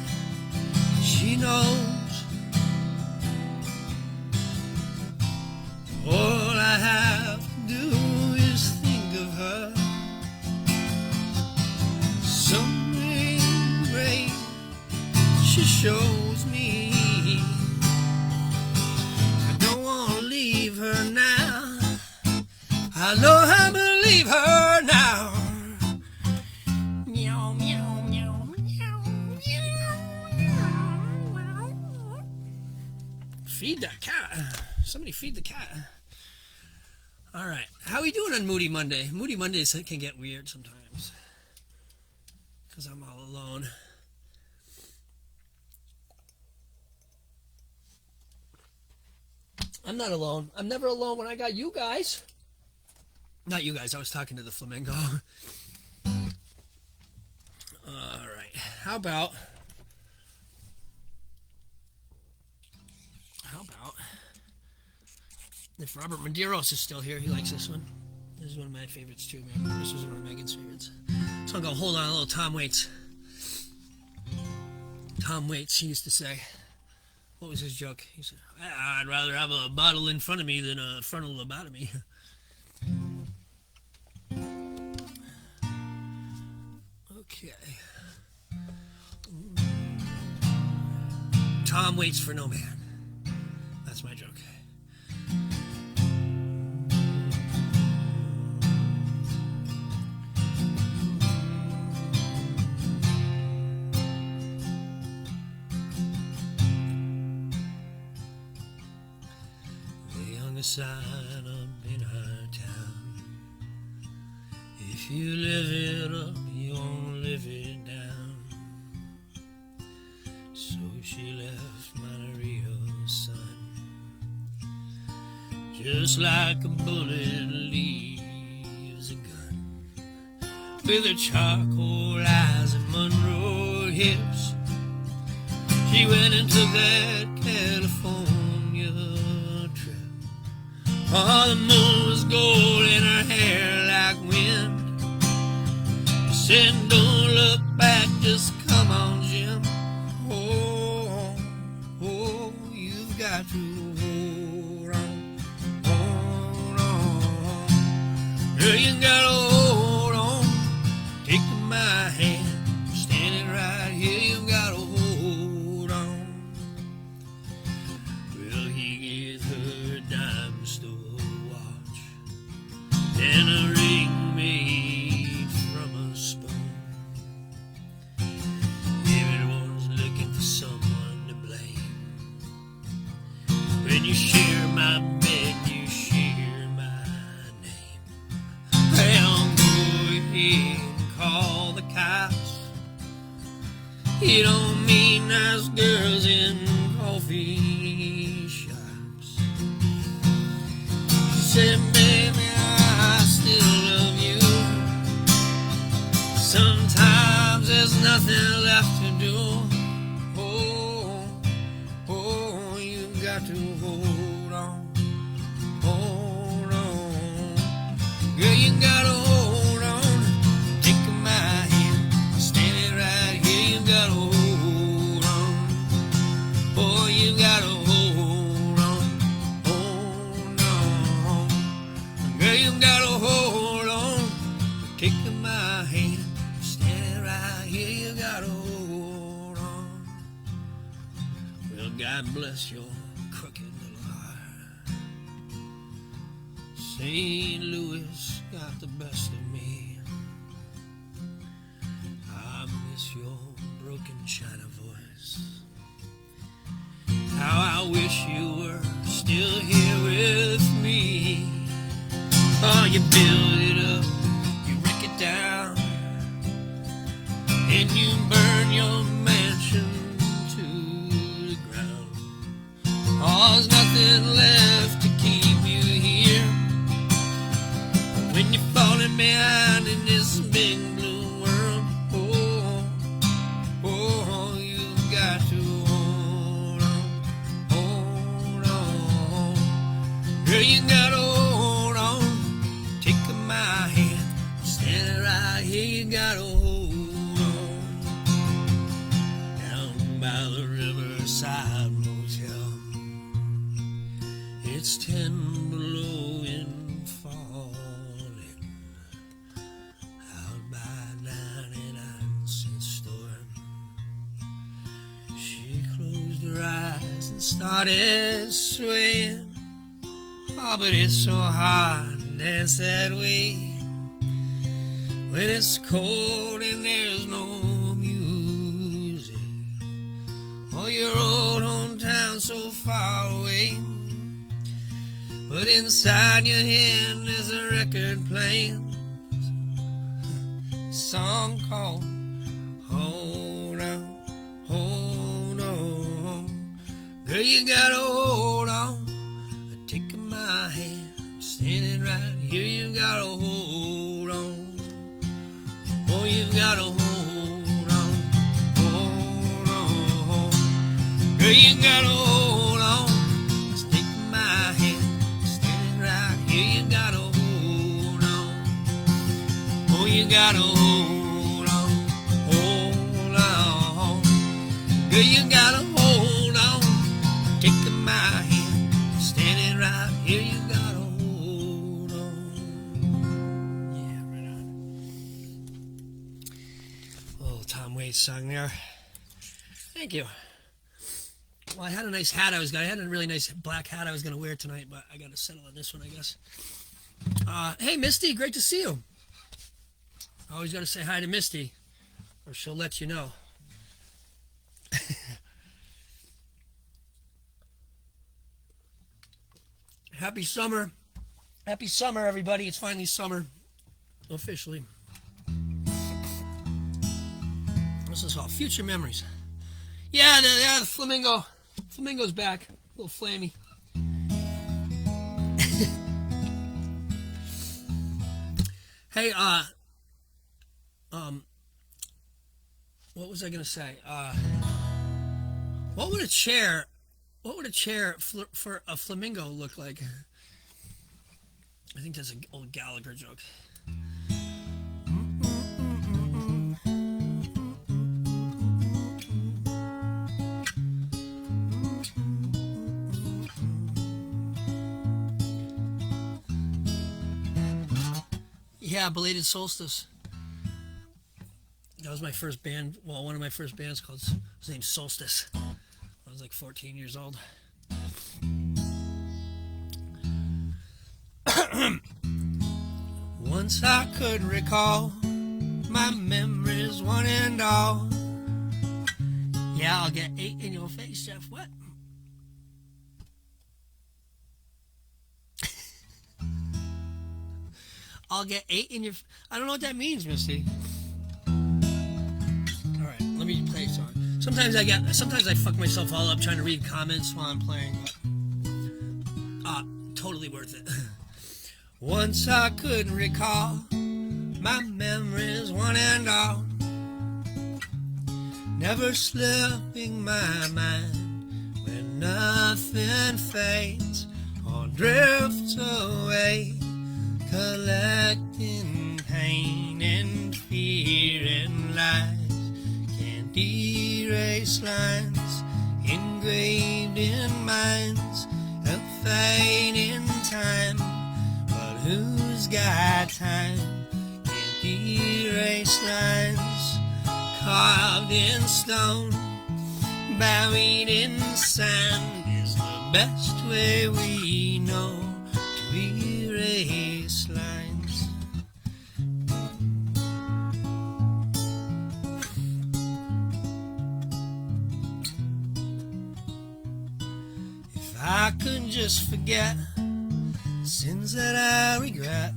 Speaker 1: she knows. All I have to do is think of her. Something great she shows me. I don't want to leave her now. I know I believe Feed that cat. Somebody feed the cat. All right. How are we doing on Moody Monday? Moody Mondays can get weird sometimes because I'm all alone. I'm not alone. I'm never alone when I got you guys. Not you guys. I was talking to the flamingo. All right. How about if Robert Medeiros is still here? He likes this one. This is one of my favorites too, man. This was one of Megan's favorites. So I'll go hold on a little Tom Waits. Tom Waits, he used to say, what was his joke? He said, I'd rather have a bottle in front of me than a frontal lobotomy. Okay. Tom waits for no man. That's my joke. Sign up in our town. If you live it up, you won't live it down. So she left Monterey's son, just like a bullet leaves a gun, with her charcoal eyes and Monroe hips. She went and took that California. Oh, the moon was gold in her hair like wind. She said, don't look back, just come on, Jim. Oh, oh, you've got to hold on. Girl, you gotta hold on. Take my hand, I'm standing right here, you gotta hold on. Well, he gave her a dime store and a ring made from a spoon. Everyone's looking for someone to blame. When you share my bed, you share my name. Well, go ahead and call the cops. You don't mean nice girls in coffee shops. She said, baby, I still love you. Sometimes there's nothing left to do. Oh, oh, you got to hold on. Hold on. Girl, you gotta hold on. Take my hand, standing right here, you gotta hold on. Oh, you gotta hold on. Hold on. Girl, you gotta hold on. Take my hand, stand right here, you gotta hold on. Well, God bless your crooked little heart. St. Louis got the best of me. I miss your broken China voice. How I wish you were still here with me. Oh, you build it up, you wreck it down, and you burn your mansion to the ground. Oh, there's nothing left to keep you here. When you're falling behind in this big blue world, oh, oh, you've got to hold on. Girl, you gotta hold on. Take my hand, standing right here, you gotta hold on. Down by the Riverside Motel, it's 10 below and falling. Out by 99-cent store, she closed her eyes and started swaying. Oh, but it's so hard to dance that way when it's cold and there's no music. Oh, your old hometown so far away. but inside your head there's a record playing. A song called Hold On, Hold On. Girl, you gotta hold on. Taking my hand, standing right here, you gotta hold on. Oh, you've gotta hold on, hold on. Girl, you gotta hold on. Just take my hand, standing right here, you gotta hold on. Oh, you gotta hold on, hold on. Girl, you gotta hold on. Taking my hand, standing right here, you gotta hold on. Yeah, right on. A little Tom Waits song there. Thank you. Well, I had a nice hat I had a really nice black hat I was going to wear tonight, but I got to settle on this one, I guess. Hey, Misty, great to see you. I always got to say hi to Misty, or she'll let you know. Happy summer. Happy summer, everybody. It's finally summer, officially. This is all future memories. Yeah, the flamingo. Flamingo's back. A little flammy. Hey, what was I gonna say? What would a chair for a flamingo look like? I think that's an old Gallagher joke. Yeah, Belated Solstice. That was my first band. Well, one of my first bands was named Solstice. I was like 14 years old. Once I could recall my memories, one and all. Yeah, I'll get 8 in your face, Jeff. What? I'll get 8 in your... I don't know what that means, Misty. Alright, let me play a song. Sometimes I fuck myself all up trying to read comments while I'm playing. But, totally worth it. Once I could recall my memories, one and all. Never slipping my mind when nothing fades or drifts away. Collecting pain and fear and lies can't erase lines engraved in minds of fading time. But who's got time? Can't erase lines carved in stone, buried in sand is the best way we know to erase lines. If I could just forget sins that I regret,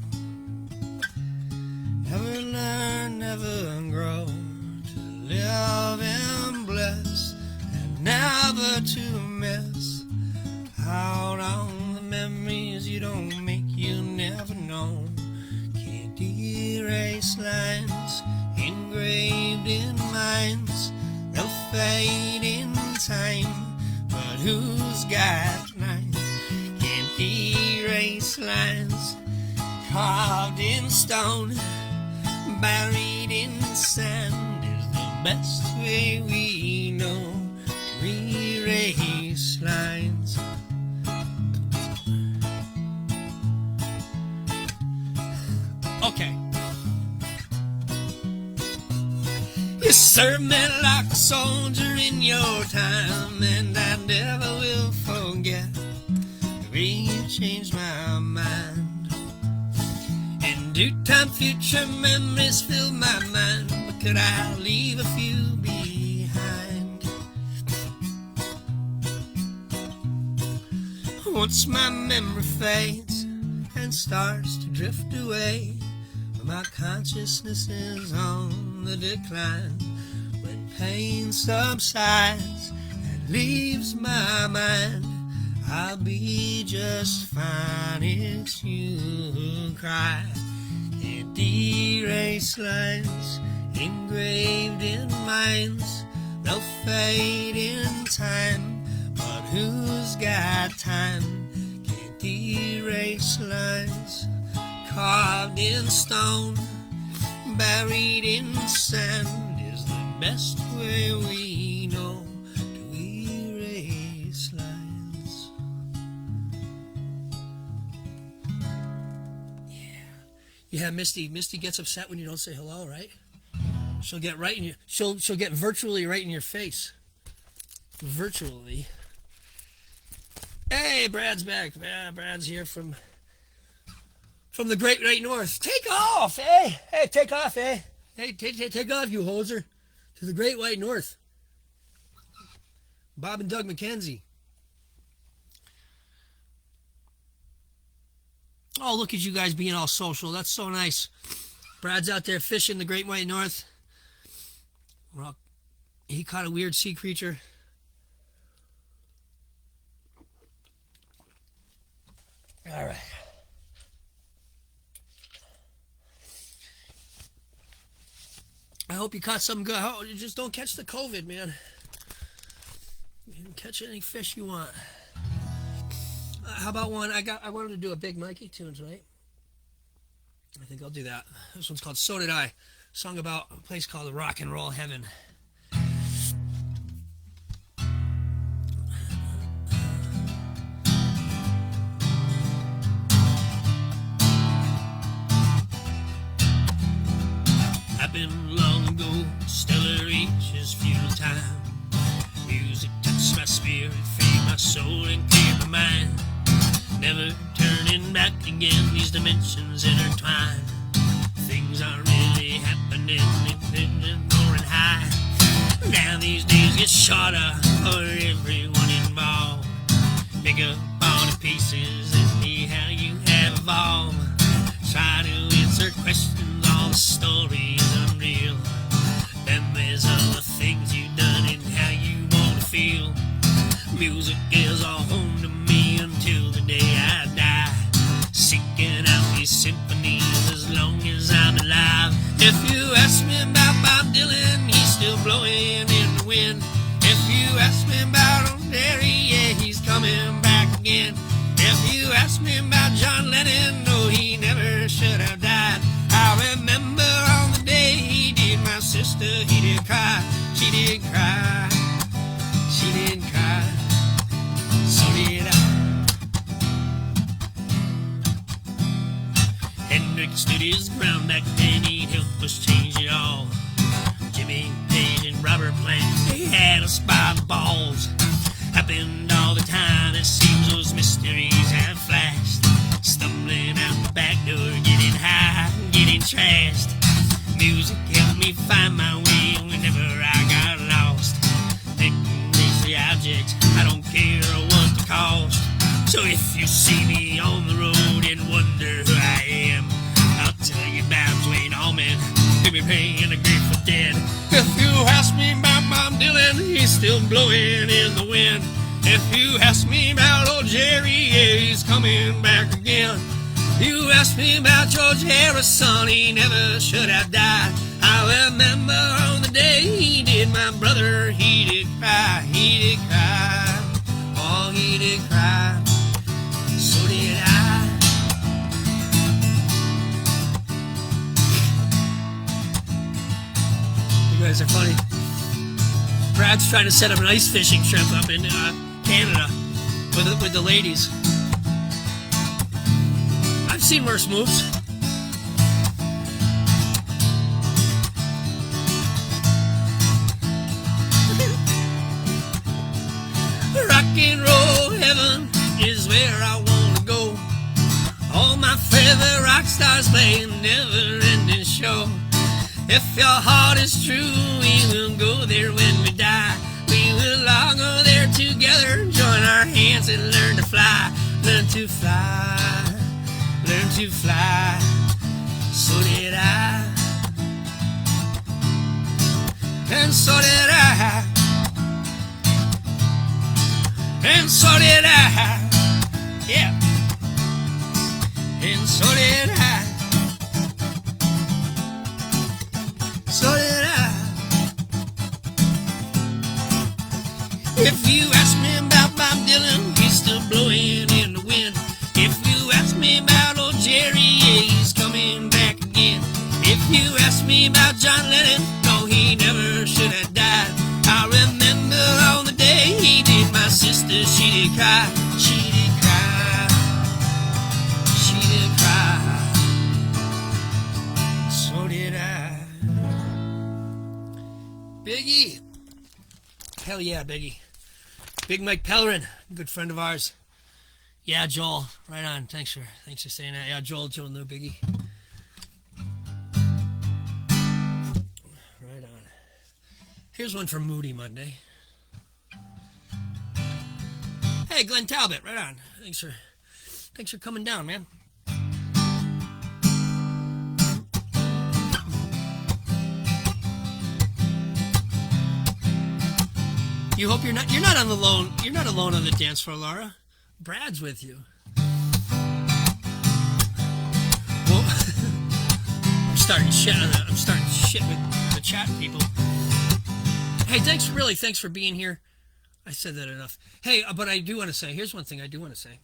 Speaker 1: never learn, never grow, to live and bless, and never to miss out on the memories you don't make, you never know. Can't erase lines engraved in minds, they'll fade in time, but who's got nine? Can't erase lines carved in stone, buried in sand is the best way we know to erase lines. Okay. You served me like a soldier in your time, and I never will forget the way you changed my mind. In due time, future memories fill my mind, but could I leave a few behind? Once my memory fades and starts to drift away, my consciousness is on the decline. When pain subsides and leaves my mind, I'll be just fine. It's you who cry. And erase lines engraved in minds, they'll fade in time, but who's got time? Can't erase lines carved in stone, buried in sand is the best way we know to erase lines. Yeah, Misty gets upset when you don't say hello, right? She'll get right in your, she'll get virtually right in your face. Virtually. Hey, Brad's back. Yeah, Brad's here from the Great White North. Take off, eh? Hey, take off, eh? Hey, take off, you hoser. To the Great White North. Bob and Doug McKenzie. Oh, look at you guys being all social. That's so nice. Brad's out there fishing the Great White North. Well, he caught a weird sea creature. All right. I hope you caught something good. Oh, you just don't catch the COVID, man. You can catch any fish you want. How about one? I wanted to do a Big Mikey tune tonight. I think I'll do that. This one's called So Did I. Song about a place called Rock and Roll Heaven. Happened long ago, stellar reaches futile time. Music touched my spirit, freed my soul and cleared my mind. Never turning back again, these dimensions intertwine. Things are really happening, roaring high. Now these days get shorter for everyone involved. Pick up all the pieces and see how you have evolved. Try to answer questions, all the stories unreal. Then there's all the things you've done and how you want to feel. Music is all home to me until the day I die. Seeking out these symphonies as long as I'm alive. If you ask me about Bob Dylan, he's still blowing in the wind. If you ask me about old Derry, yeah, he's coming back again. If you ask me about John Lennon, no, he never should have died. I remember on the day he did, my sister, he did cry. She did cry. She did cry. So did I. Hendrix stood his ground back then, he'd help us change it all. Jimmy Page and Robert Plant, they had us by the balls. Happened all the time, it seems those mysteries have flashed. Stumbling out the back door, getting high, getting trashed. Music helped me find my way whenever I got lost. Picking the object, I don't care what the cost. So if you see me on the road and wonder who I am, I'll tell you about Dwayne Allman, who be playing the Grateful Dead. If you ask me about Bob Dylan, he's still blowing in the wind. If you ask me about old Jerry, yeah, he's coming back again. You ask me about George Harrison, he never should have died. I remember on the day he did, my brother, he did cry. He did cry. Oh, he did cry. So did I. You guys are funny. Brad's trying to set up an ice fishing trip up in Canada with the ladies. I've seen worse moves. Rock and roll heaven is where I want to go. All my favorite rock stars play a never-ending show. If your heart is true, we will go there when we die. We will all go there together, join our hands and learn to fly. to fly, learn to fly. So did I, and so did I, and so did I, yeah, and so did I, so did I. If you ask me about Bob Dylan, he's still blowing in the wind. If you ask me about old Jerry, yeah, he's coming back again. If you ask me about John Lennon, no, he never should have died. I remember on the day he did, my sister, she did cry. She did cry. She did cry. So did I. Biggie. Hell yeah, Biggie. Big Mike Pellerin, good friend of ours. Yeah, Joel, right on. Thanks for saying that. Yeah, Joel knew Biggie. Right on. Here's one from Moody Monday. Hey, Glenn Talbot, right on. Thanks for coming down, man. You hope you're not alone. You're not alone on the dance floor, Laura. Brad's with you. Well, I'm starting shit with the chat people. Hey, thanks for being here. I said that enough. Hey, but I do want to say, here's one thing I do want to say.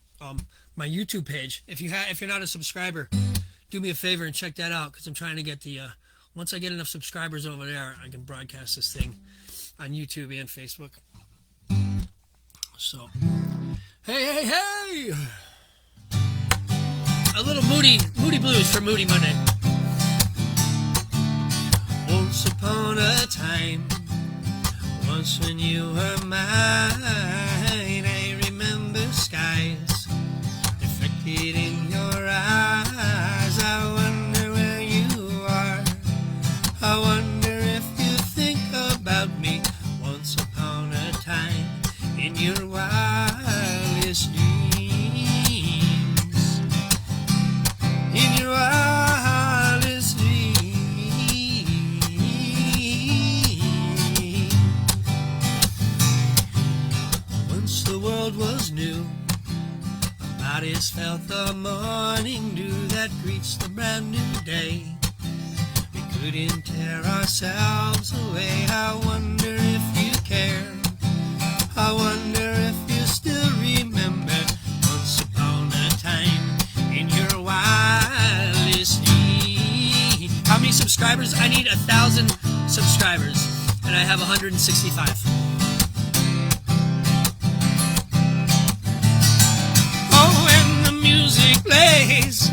Speaker 1: My YouTube page. If you're not a subscriber, do me a favor and check that out, because I'm trying to get the once I get enough subscribers over there, I can broadcast this thing on YouTube and Facebook. So, hey! A little Moody Blues for Moody Monday. Once upon a time, once when you were mine, I remember skies reflected in your eyes. I wonder where you are. I wonder if you think about me. Once upon a time, in your wildest dreams, in your wildest dreams. Once the world was new, our bodies felt the morning dew that greets the brand new day. We couldn't tear ourselves away. I wonder if you care. I wonder if you still remember once upon a time in your wildest dream. How many subscribers? I need 1,000 subscribers, and I have 165. Oh, when the music plays,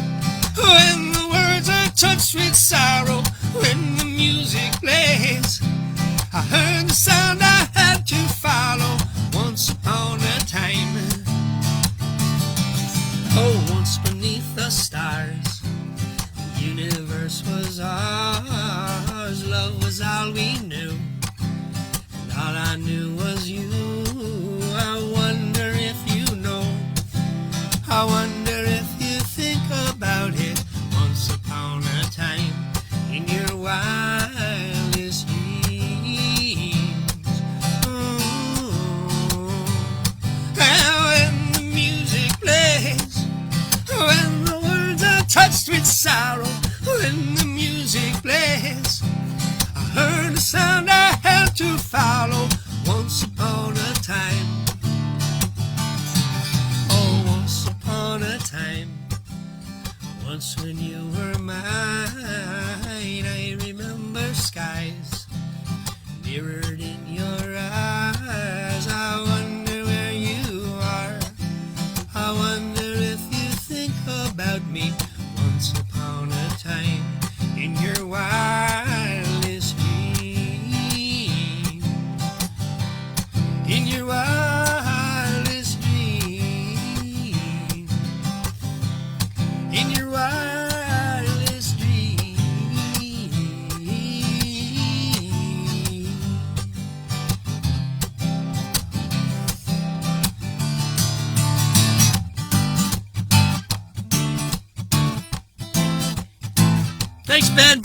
Speaker 1: when the words are touched with sorrow, when the music plays, I heard the sound I had to follow. Once upon a time, oh, once beneath the stars, the universe was ours. Love was all we knew, and all I knew was you. I wonder if you know. I wonder if you think about it. Once upon a time, in your wildest dreams. When the music plays, when the words are touched with sorrow, when the music plays, I heard a sound I had to follow. Once upon a time, oh, once upon a time, once when you were mine, I remember skies mirrored in your eyes. I wonder where you are. I wonder if you think about me. Once upon a time, in your wildest dream, in your wildest dream, in your wildest dream. Thanks, Ben.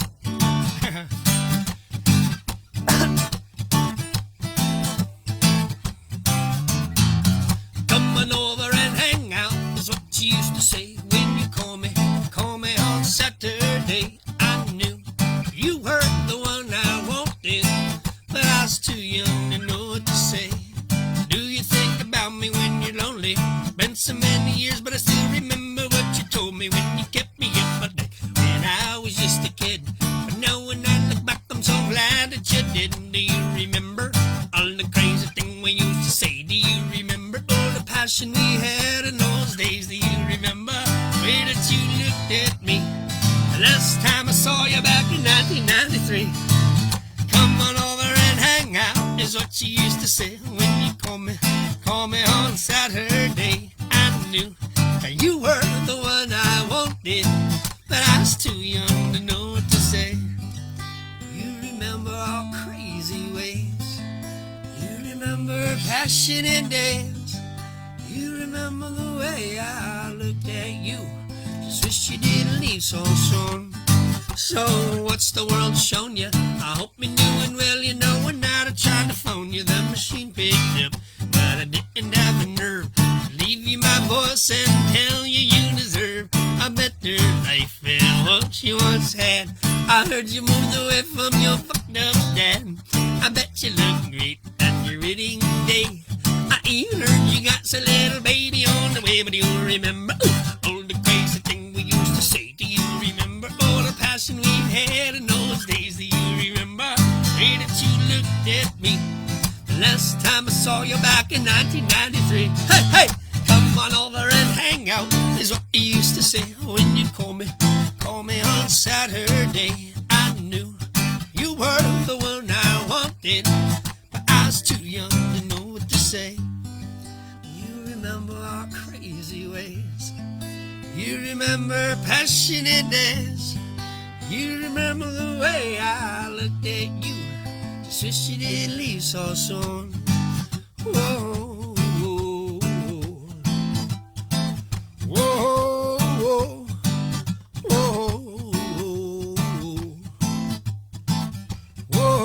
Speaker 1: Come on over and hang out is what you used to say when you call me on Saturday. I knew you were the one I wanted, but I was too young to know what to say. Do you think about me when you're lonely? Been so many years, but I still remember what you told me when you kept me in my day when I was just a kid. But now when I look back, I'm so glad that you didn't. Do you remember all the crazy things we used to say? Do you remember all the passion we had in those days? Do you remember the way that you looked at me the last time I saw you back in 1993? Come on over and hang out is what you used to say when you call me on Saturday. I knew that you were the one I wanted, but I was too young to know what to say. You remember our crazy ways. You remember passionate days. You remember the way I looked at you. Just wish you didn't leave so soon. So what's the world shown you? I hope you're doing well. You know when I tried to phone you, the machine picked up, but I didn't have the nerve to leave you my voice and tell you you deserve a better life than what you once had. I heard you moved away from your fucked up dad. I bet you look great at your wedding day. I even heard you got a little baby on the way. But do you remember all the crazy things we used to say? Do you remember all the passion we had in those days? Do you remember the way that you looked at me the last time I saw you back in 1993? Hey, hey, come on over and hang out is what you used to say when you'd call me on Saturday. I knew you were the one I wanted, but I was too young to know what to say. You remember our crazy ways. You remember passionate days. You remember the way I looked at you. Just wish you didn't leave so soon. Whoa, whoa, whoa, whoa, whoa, whoa,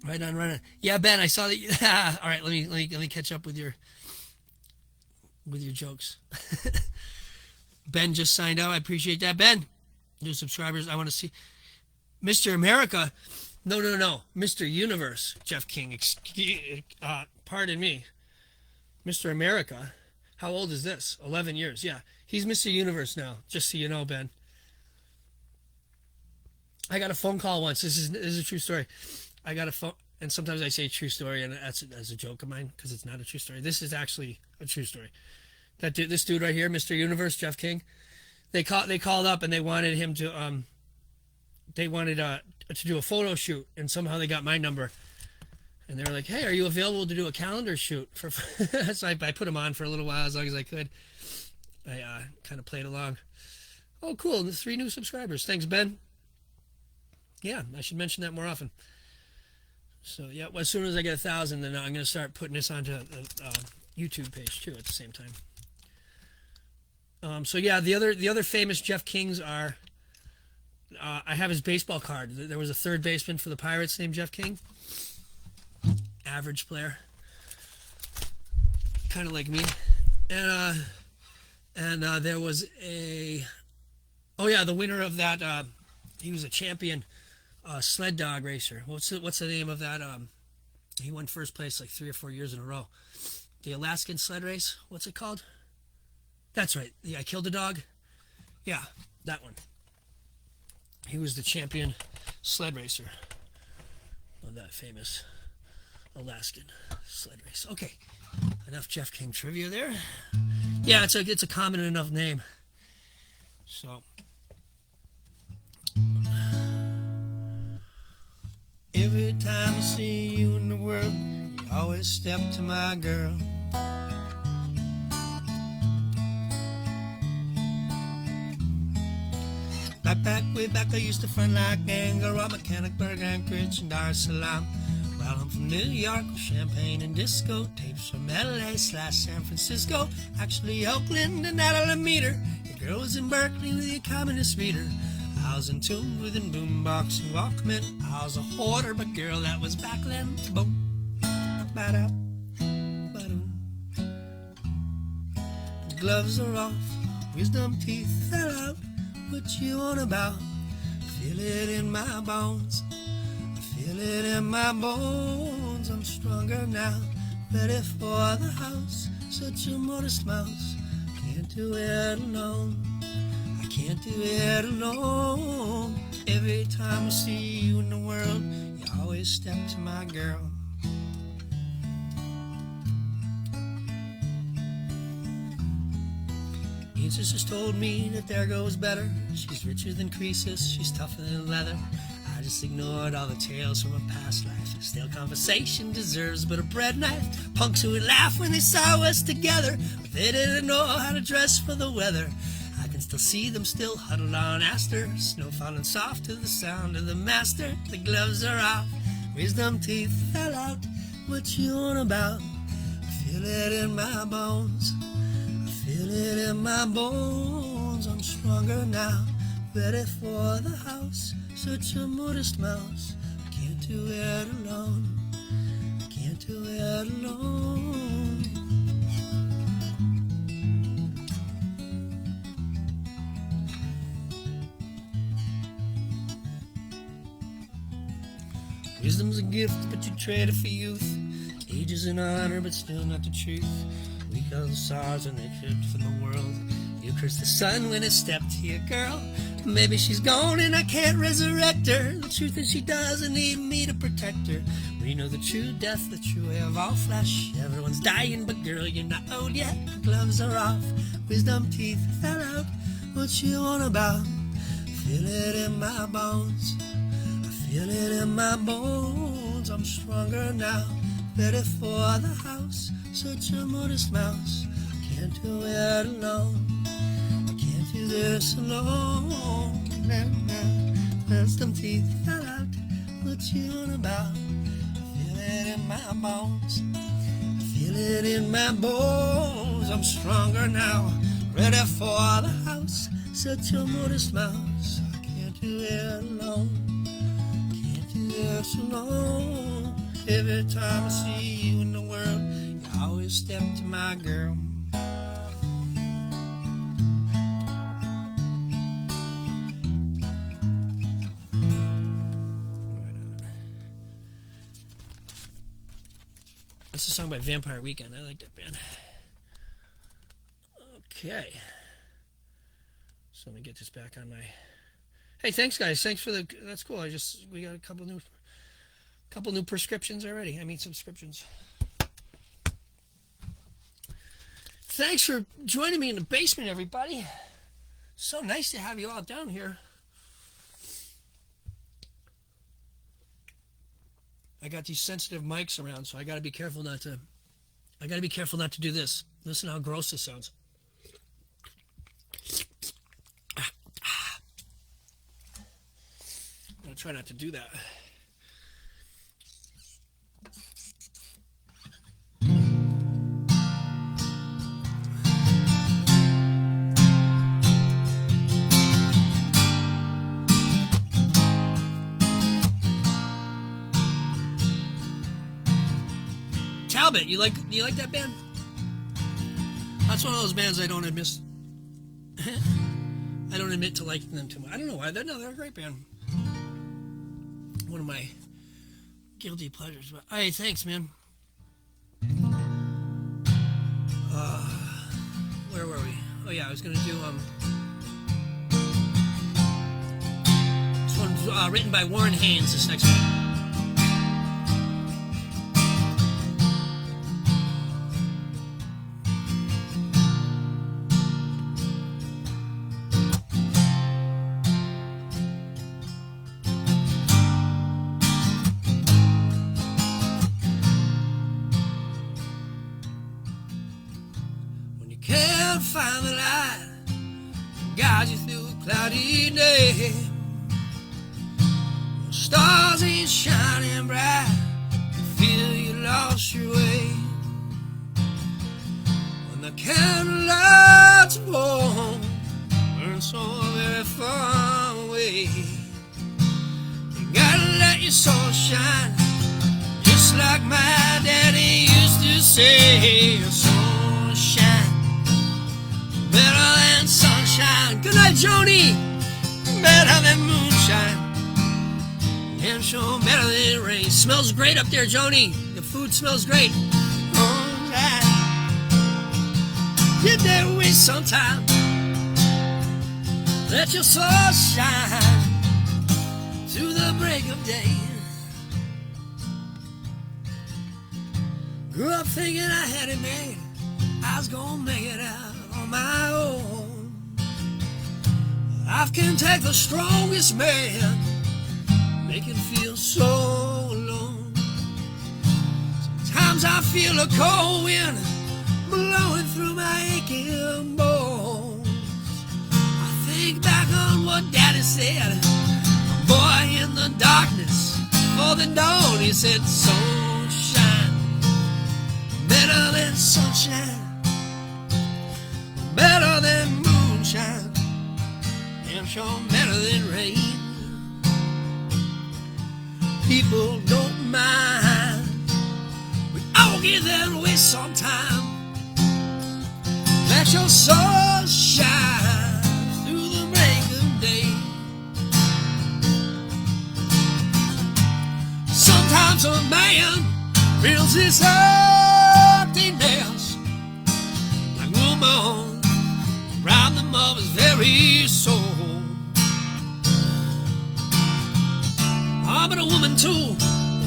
Speaker 1: Right on. Yeah, Ben, I saw that. All right, let me catch up with your jokes. Ben just signed out. I appreciate that, Ben. New subscribers. I want to see Mr. America. No, Mr. Universe. Jeff King. Pardon me, Mr. America. How old is this? 11 years. Yeah, he's Mr. Universe now. Just so you know, Ben. I got a phone call once. This is a true story. I got a phone, and sometimes I say true story, and that's a joke of mine because it's not a true story. This is actually a true story. This dude right here, Mr. Universe, Jeff King, they called up and they wanted him to to do a photo shoot, and somehow they got my number, and they were like, "Hey, are you available to do a calendar shoot?" So I put him on for a little while as long as I could. I kind of played along. Oh, cool! 3 new subscribers. Thanks, Ben. Yeah, I should mention that more often. So yeah, as soon as I get 1,000, then I'm going to start putting this onto the YouTube page too at the same time. So yeah, the other famous Jeff Kings are. I have his baseball card. There was a third baseman for the Pirates named Jeff King. Average player, kind of like me, and there was the winner of that. He was a champion. Sled dog racer. What's the name of that? He won first place like 3 or 4 years in a row. The Alaskan sled race. What's it called? That's right. Yeah, I killed a dog. Yeah, that one. He was the champion sled racer of that famous Alaskan sled race. Okay, enough Jeff King trivia there. Yeah, it's a common enough name. So. Every time I see you in the world, you always step to my girl. Way back, I used to front like Anger on Mechanicsburg, Anchorage, and Dar es Salaam. Well, I'm from New York with champagne and disco, tapes from LA/San Francisco, actually Oakland and Alameda. The girl was in Berkeley with your communist reader. I was in tune with a boombox and Walkman. I was a hoarder, but girl, that was back then. Boom, ba-da, ba-doom. The gloves are off, wisdom teeth fell out. What you on about? Feel it in my bones. Feel it in my bones. I'm stronger now, ready for the house. Such a modest mouse. Can't do it alone. I can't do it alone. Every time I see you in the world, you always step to my girl. Sisters told me that there goes better. She's richer than Croesus, she's tougher than leather. I just ignored all the tales from a past life. Stale conversation deserves but a bread knife. Punks who would laugh when they saw us together, but they didn't know how to dress for the weather. I can still see them still huddled on Astor, snow falling soft to the sound of the master. The gloves are off, wisdom teeth fell out. What you on about? Feel it in my bones. Feel it in my bones. I'm stronger now, ready for the house. Such a modest mouse. I can't do it alone. I can't do it alone. Wisdom's a gift, but you trade it for youth. Age is an honor, but still not the truth. We call the stars and they hid from the world. You curse the sun when it stepped to your girl. Maybe she's gone and I can't resurrect her. The truth is she doesn't need me to protect her. We know the true death, the true way of all flesh. Everyone's dying, but girl, you're not old yet. The gloves are off, wisdom teeth fell out. What you on about? Feel it in my bones. I feel it in my bones. I'm stronger now, ready for the house. Such a modest mouse. I can't do it alone. I can't do this alone. Wisdom teeth fell out. What you on about? I feel it in my bones. I feel it in my bones. I'm stronger now, ready for the house. Such a modest mouse. I can't do it alone. Can't do this alone. Every time I see you in the world, I always step to my girl. That's a song by Vampire Weekend. I like that band. Okay. So let me get this back on my... Hey, thanks guys. Thanks for the... That's cool. We got a couple new prescriptions already. I mean subscriptions. Thanks for joining me in the basement, everybody. So nice to have you all down here. I got these sensitive mics around, so I got to be careful not to do this. Listen how gross this sounds. I'm going to try not to do that. Talbot, you like that band? That's one of those bands I don't admit. I don't admit to liking them too much. I don't know why. They're a great band. One of my guilty pleasures. But hey, thanks, man. Where were we? Oh yeah, I was gonna do this one's written by Warren Haynes. This next one. Find the light, guide you through cloudy day. Stars ain't shining bright, you feel you lost your way. When the candlelights fall, burn so very far away. You gotta let your soul shine, just like my daddy used to say. Your soul shine better than sunshine. Good night, Joni. Better than moonshine. Damn sure better than rain. Smells great up there, Joni. The food smells great. Oh, yeah. Get there with some time. Let your soul shine through the break of day. Grew up thinking I had it made, I was gonna make it out on my own. Life can take the strongest man, make him feel so alone. Sometimes I feel a cold wind blowing through my aching bones. I think back on what Daddy said, a boy in the darkness for the dawn. He said, soul shine better than sunshine, better than moonshine, damn sure better than rain. People don't mind, we all get that way sometime. Let your soul shine through the break of day. Sometimes a man feels his emptiness like woman round them of his very soul. Ah, but a woman too,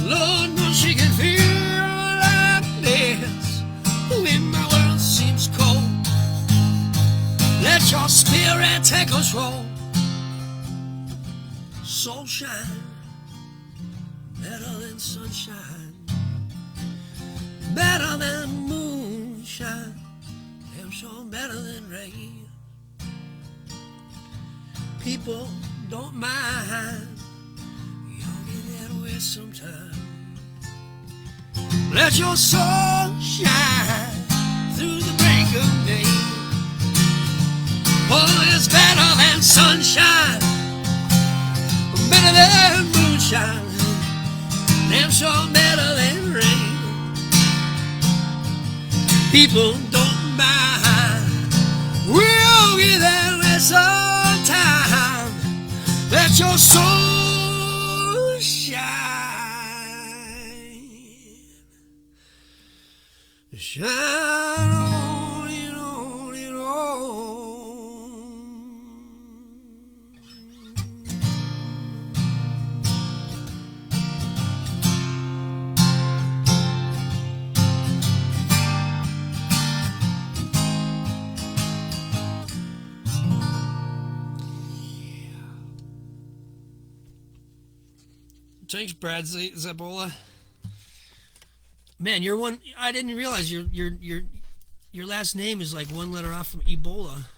Speaker 1: Lord knows she can feel like this when my world seems cold. Let your spirit take control. Soul shine better than sunshine, better than moonshine, damn sure better than rain. People don't mind, you'll get that way sometime. Let your soul shine through the break of day. Oh, it's better than sunshine, better than moonshine, damn sure better than rain. People don't mind, we'll get there at some time. Let your soul shine, shine on and on and on. Thanks, Brad Zabola. Man, you're one. I didn't realize your last name is like one letter off from Ebola.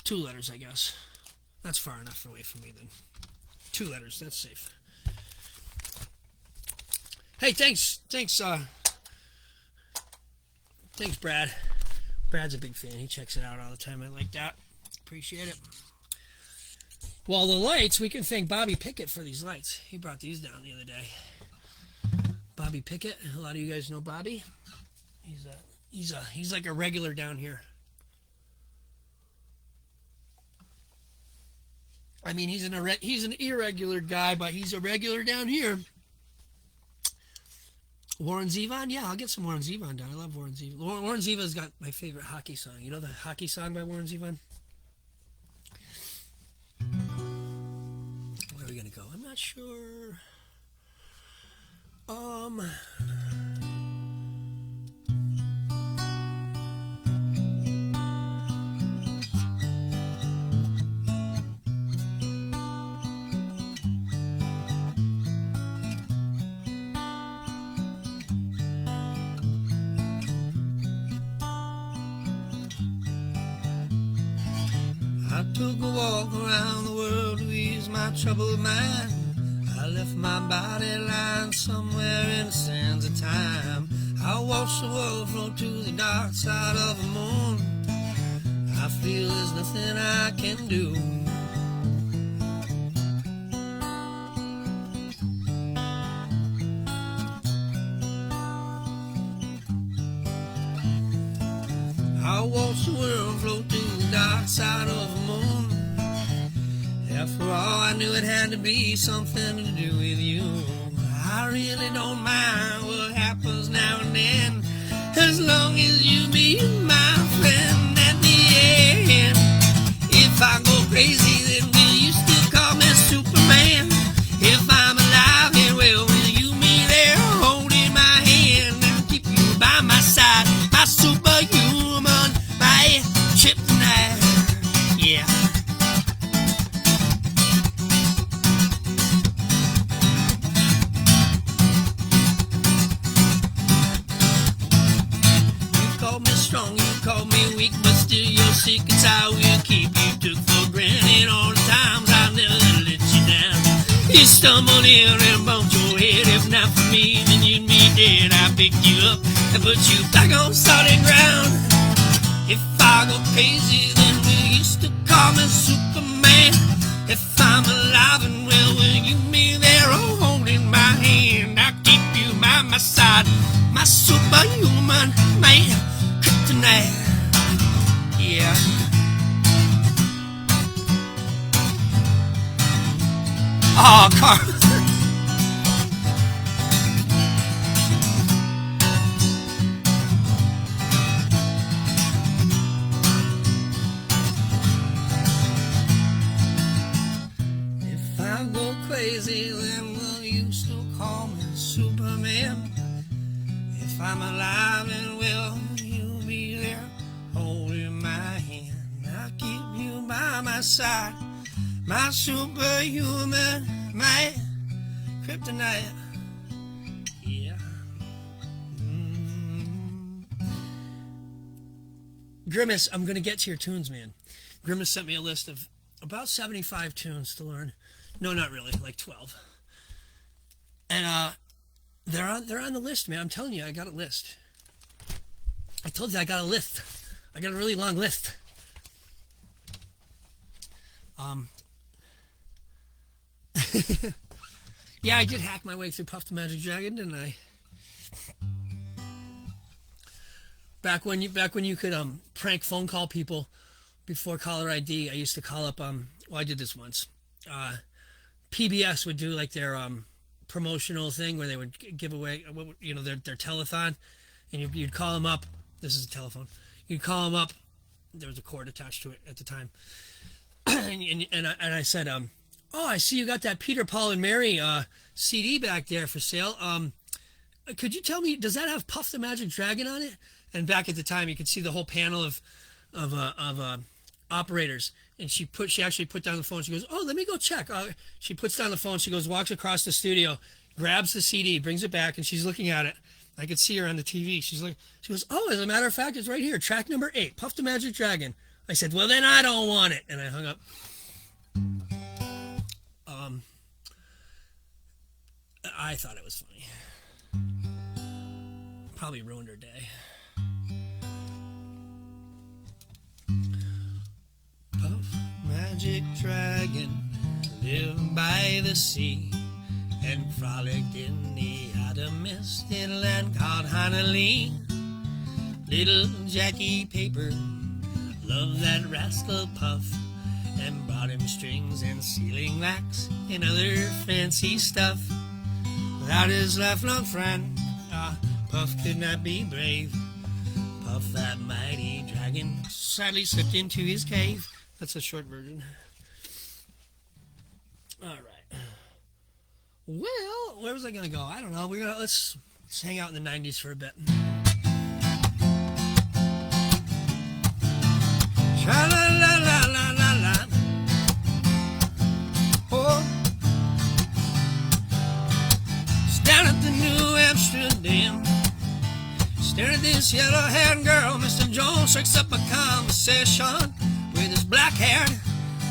Speaker 1: 2 letters, I guess. That's far enough away from me then. 2 letters. That's safe. Hey, thanks, Brad. Brad's a big fan. He checks it out all the time. I like that. Appreciate it. Well, the lights, we can thank Bobby Pickett for these lights. He brought these down the other day. Bobby Pickett, a lot of you guys know Bobby. He's like a regular down here. I mean, he's an irregular guy, but he's a regular down here. Warren Zevon? Yeah, I'll get some Warren Zevon down. I love Warren Zevon. Warren Zevon's got my favorite hockey song. You know the hockey song by Warren Zevon? Where are we gonna go? I'm not sure. took a walk around the world to ease my troubled mind. I left my body lying somewhere in the sands of time. I watched the world float to the dark side of the moon. I feel there's nothing I can do. I watched the world float to the dark side of the moon. After all, I knew it had to be something to do with you. I really don't mind what happens now and then, as long as you be my friend. At the end, if I go crazy, then will you still call me Superman? If I'm alive and well, will you be there holding my hand and keep you by my side? My superhuman, my kryptonite, yeah. Strong, you call me weak, but still your secrets I will keep. You took for granted all the times I never let you down. You stumbled in and bumped your head. If not for me, then you'd be dead. I picked you up and put you back on solid ground. If I go crazy, then will you still call me Superman? If I'm alive and well, will you be there holding my hand? I'll keep you by my side, my superhuman man. Tonight, yeah. Oh, Carl. If I go crazy, then will you still call me Superman? If I'm alive and well, holding my hand, I'll keep you by my side, my superhuman, my kryptonite, yeah. Grimace, I'm gonna get to your tunes, man. Grimace sent me a list of about 75 tunes to learn. No, not really, like 12. And they're on the list, man. I'm telling you, I got a list. I told you I got a list. I got a really long list. Yeah, I did hack my way through Puff the Magic Dragon, didn't I? Back when you could prank phone call people before caller ID, I used to call up well, I did this once. PBS would do like their promotional thing where they would give away their telethon, and you'd call them up. This is a telephone. You'd call them up. There was a cord attached to it at the time. and I said, oh, I see you got that Peter, Paul, and Mary CD back there for sale. Could you tell me, does that have Puff the Magic Dragon on it? And back at the time, you could see the whole panel of operators. And she actually put down the phone. She goes, oh, let me go check. She puts down the phone. She goes, walks across the studio, grabs the CD, brings it back, and she's looking at it. I could see her on the TV. She goes, oh, as a matter of fact, it's right here. Track number 8, Puff the Magic Dragon. I said, well, then I don't want it. And I hung up. I thought it was funny. Probably ruined her day. Puff Magic Dragon lived by the sea and frolicked in the autumn mist in a land called Honolulu. Little Jackie Paper loved that rascal Puff and brought him strings and sealing wax and other fancy stuff. Without his lifelong friend, Puff could not be brave. Puff, that mighty dragon, sadly slipped into his cave. That's a short version. All right. Well, where was I going to go? I don't know. Let's hang out in the 90s for a bit. Tra-la-la-la-la-la-la. Oh. It's down at the New Amsterdam. Staring at this yellow-haired girl, Mr. Jones strikes up a conversation with his black-haired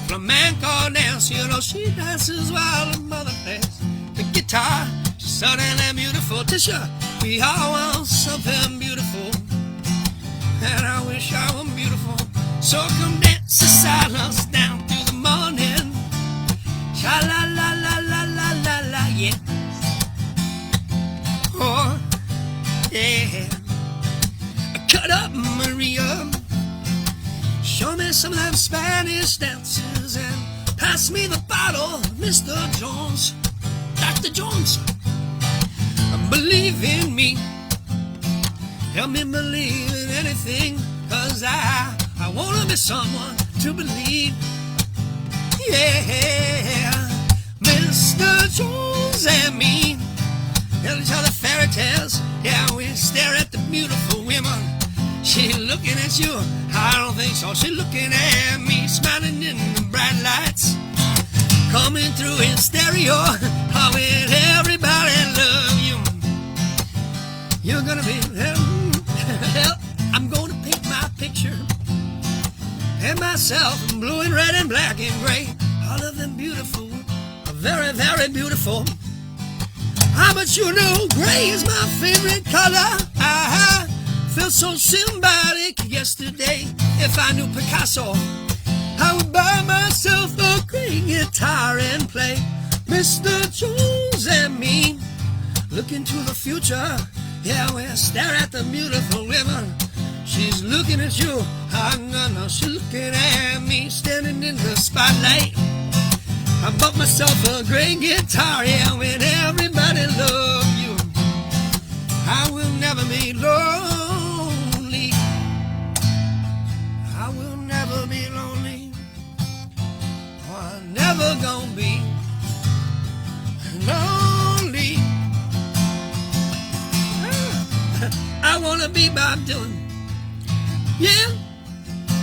Speaker 1: flamenco dance. You know, she dances while her mother plays the guitar. She's suddenly beautiful. Tisha, we all want something beautiful, and I wish I were beautiful. So come dance the silence down through the morning. Sha la la la la la la la, yeah. Oh, yeah. Cut up, Maria. Show me some of them Spanish dances and pass me the bottle, Mr. Jones, Dr. Jones. Believe in me, help me believe in anything, 'cause I wanna be someone to believe. Yeah, Mr. Jones and me tell each other fairy tales. Yeah, we stare at the beautiful women. She looking at you, I don't think so. She looking at me, smiling in the bright lights, coming through in stereo. How will everybody love you? You're gonna be I'm gonna paint my picture and myself in blue and red and black and gray. All of them beautiful, very, very beautiful. But you know, gray is my favorite color. I felt so symbolic yesterday. If I knew Picasso, I would buy myself a gray guitar and play. Mr. Jones and me look into the future. Yeah, we stare at the beautiful women. She's looking at you. No, she's looking at me, standing in the spotlight. I bought myself a great guitar, yeah, when everybody loves you. I will never be lonely. I will never be lonely. I'm never gonna be lonely. I wanna be Bob Dylan. Yeah,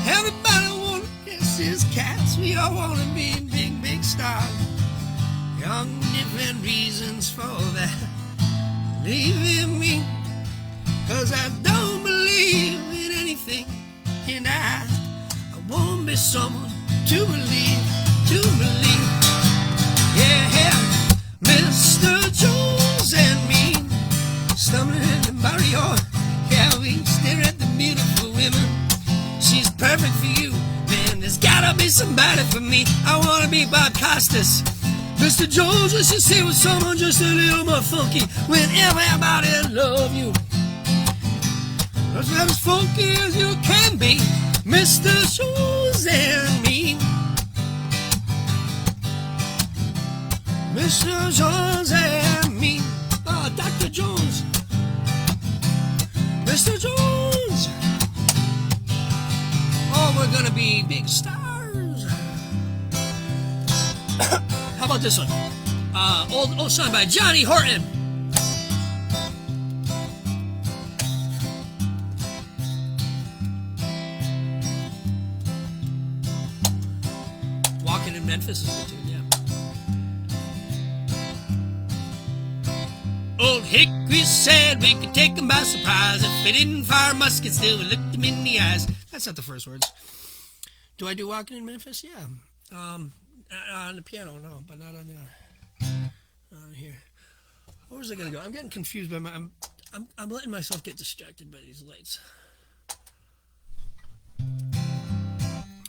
Speaker 1: everybody wanna kiss his cats. We all wanna be big, big stars. Young, different reasons for that. Believe in me, 'cause I don't believe in anything. And I won't be someone to believe, to believe. Yeah, Mr. Jones and me, stumbling in the barrio. Yeah, we stare at the beautiful women. She's perfect for you, man. There's gotta be somebody for me. I wanna be Bob Costas. Mr. Jones, let's just say with someone just a little more funky. When everybody love you, as funky as you can be. Mr. Jones and me. Mr. Jones and me. Dr. Jones. Mr. Jones. Oh, we're gonna be big stars. How about this one? Old song by Johnny Horton. Walking in Memphis is a good tune, yeah. Old Hickory said we could take them by surprise. If they didn't fire muskets, they would look them in the eyes. That's not the first words. Do I do Walking in Memphis? Yeah. On the piano, no, but not on here. Where was I gonna go? I'm getting confused by I'm letting myself get distracted by these lights.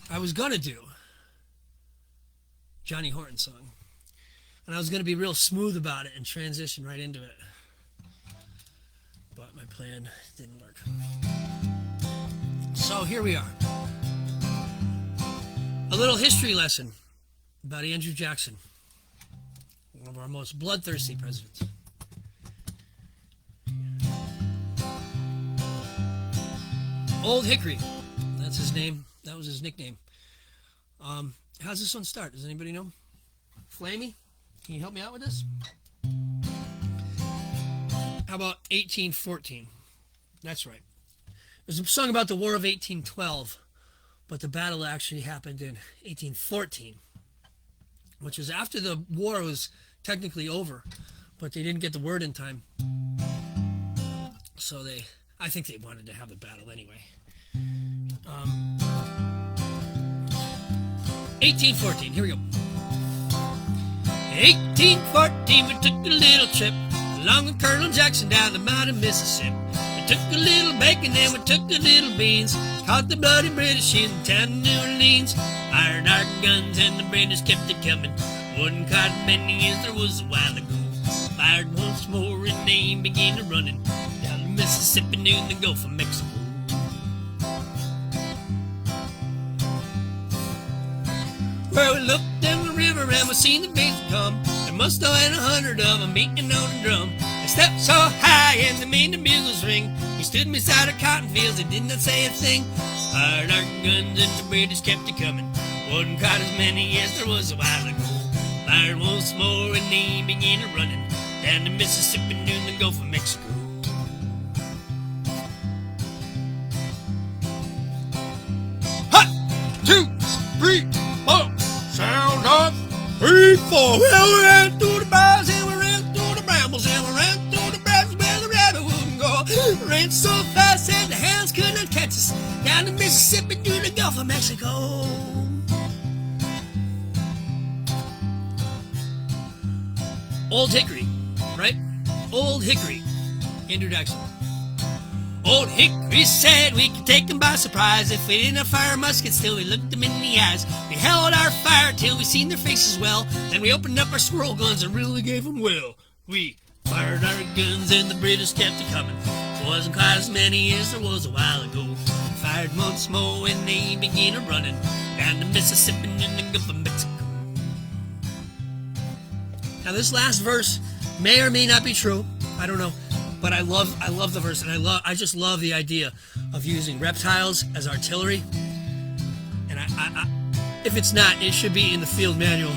Speaker 1: I was gonna do Johnny Horton song, and I was gonna be real smooth about it and transition right into it, but my plan didn't work. So here we are. A little history lesson about Andrew Jackson, one of our most bloodthirsty presidents. Old Hickory, that's his name. That was his nickname. How's this one start? Does anybody know? Flamey, can you help me out with this? How about 1814? That's right. There's a song about the War of 1812, but the battle actually happened in 1814, which is after the war was technically over, but they didn't get the word in time. So I think they wanted to have the battle anyway. 1814, here we go. 1814, we took a little trip along with Colonel Jackson down the mighty Mississippi. We took a little bacon and we took a little beans, caught the bloody British in the town of New Orleans. Fired our guns and the British kept it coming. Wasn't caught many as there was a while ago. Fired once more and they began to running down the Mississippi near the Gulf of Mexico. Well, we looked in the river and we seen the beans come. There must have been 100 of them beating on the drum. They stepped so high and they made the bugles ring. We stood beside our cotton fields and did not say a thing. Fired our guns and the British kept it coming. Wasn't quite as many as there was a while ago. Fired once more and they began to running down the Mississippi near the Gulf of Mexico. Hot, 2, 3, 4. Sound off, 3, 4. Well, we ran through the bars and we ran through the brambles and we ran through the brambles where the rabbit wouldn't go. We ran so fast that the hounds could not catch us down the Mississippi through the Gulf of Mexico. Old Hickory, right? Old Hickory. Introduction. Old Hickory said we could take them by surprise if we didn't fire muskets till we looked them in the eyes. We held our fire till we seen their faces well. Then we opened up our squirrel guns and really gave them well. We fired our guns and the British kept it coming. It wasn't quite as many as there was a while ago. Fired once more when they began running down the Mississippi in the Gulf of Mexico. Now this last verse may or may not be true. I don't know. But I love the verse, and I just love the idea of using reptiles as artillery. And I if it's not, it should be in the field manual.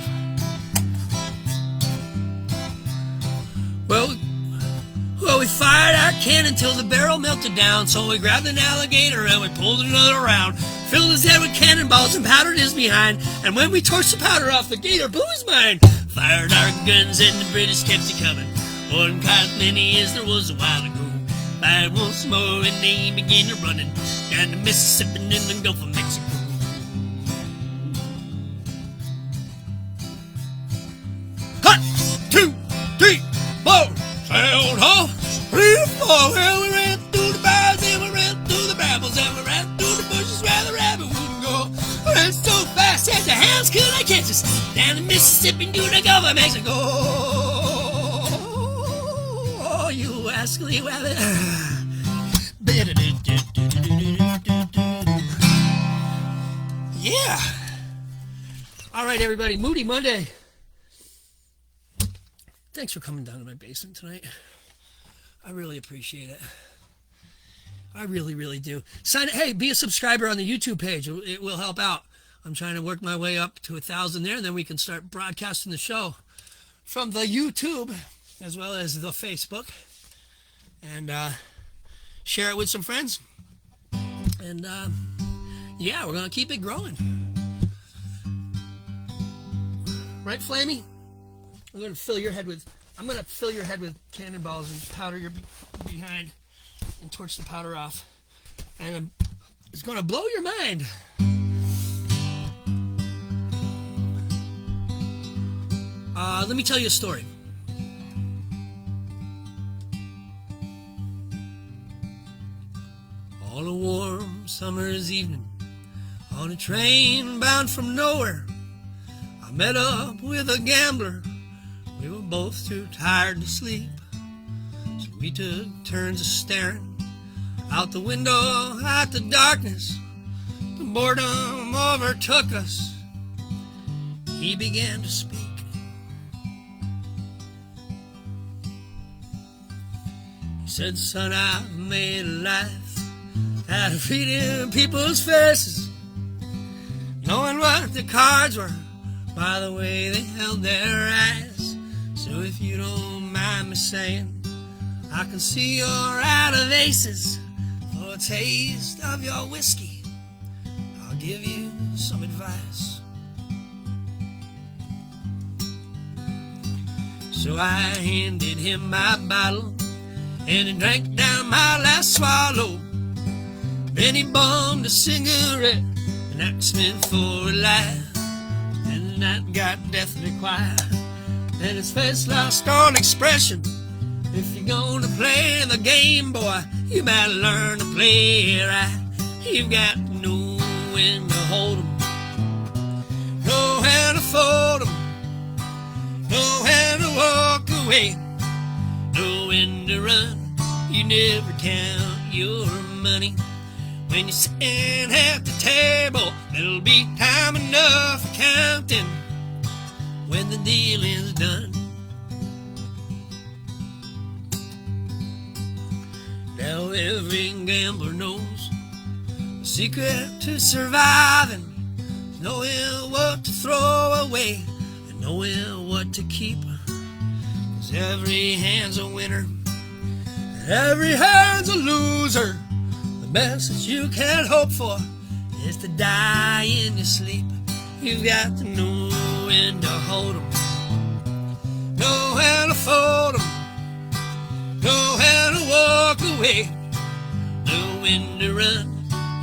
Speaker 1: Well, we fired our cannon till the barrel melted down. So we grabbed an alligator and we pulled another round, filled his head with cannonballs and powdered his behind. And when we torched the powder off, the gator blew his mind. Fired our guns and the British kept it coming. Wasn't quite as many as there was a while ago. Fired once more and they began to running down the Mississippi and in the Gulf of Mexico. Hot, 2, 3, 4. Sailed off, 3, 4. Well, we ran through the bars and we ran through the brambles and we ran through the bushes where the rabbit wouldn't go. We ran so fast that the hounds could not catch us down the Mississippi and the Gulf of Mexico. You rascally rabbit. Yeah. All right, everybody. Moody Monday. Thanks for coming down to my basement tonight. I really appreciate it. I really, really do. Hey, be a subscriber on the YouTube page. It will help out. I'm trying to work my way up to 1,000 there, and then we can start broadcasting the show from the YouTube as well as the Facebook, and share it with some friends. And yeah, we're gonna keep it growing, right, Flammy? I'm gonna fill your head with cannonballs and powder your behind, and torch the powder off, and it's gonna blow your mind. Let me tell you a story. On a warm summer's evening, on a train bound from nowhere, I met up with a gambler. We were both too tired to sleep, so we took turns of staring out the window at the darkness. The boredom overtook us. He began to speak. He said, "Son, I've made a life out of reading people's faces, knowing what the cards were by the way they held their eyes. So if you don't mind me saying, I can see you're out of aces. For a taste of your whiskey, I'll give you some advice." So I handed him my bottle, and he drank down my last swallow. Then he bummed a cigarette and asked me for a laugh. man that got deathly quiet, and his face lost all expression. If you're gonna play the game, boy, you better learn to play it right. You've got to know when to hold 'em, know how to fold 'em, know how to walk away, know when to run. You never count your money. When you're sitting at the table, it'll be time enough for counting when the deal is done. Now every gambler knows the secret to surviving, knowing what to throw away and knowing what to keep. 'Cause every hand's a winner and every hand's a loser. The best that you can hope for is to die in your sleep. You've got to know when to hold 'em, know how to fold 'em, know how to walk away, know when to run.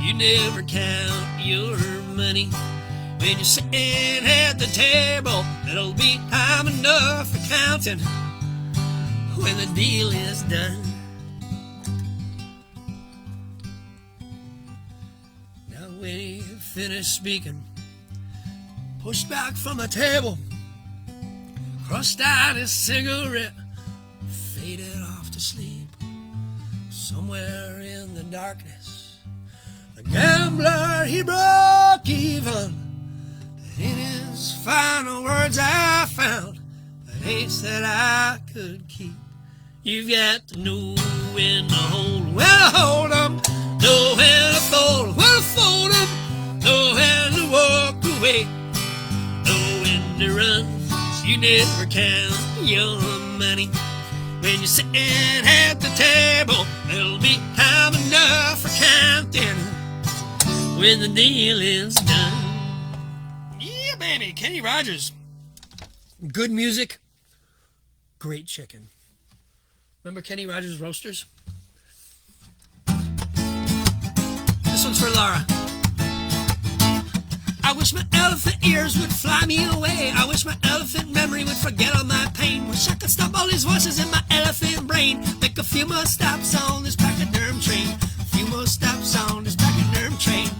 Speaker 1: You never count your money. When you're sitting at the table, it'll be time enough for counting when the deal is done. Now when he finished speaking, pushed back from the table, crossed out his cigarette, faded off to sleep. Somewhere in the darkness, the gambler, he broke even. In his final words I found an ace that I could keep. You've got to know when to hold, when to hold 'em, know when to fold, when to fold 'em, know when to walk away, know when to run. So you never count your money. When you're sitting at the table, it'll be time enough for counting when the deal is done. Yeah, baby, Kenny Rogers. Good music, great chicken. Remember Kenny Rogers Roasters? This one's for Laura. I wish my elephant ears would fly me away. I wish my elephant memory would forget all my pain. Wish I could stop all these voices in my elephant brain. Make a few more stops on this pachyderm train. A few more stops on this pachyderm train.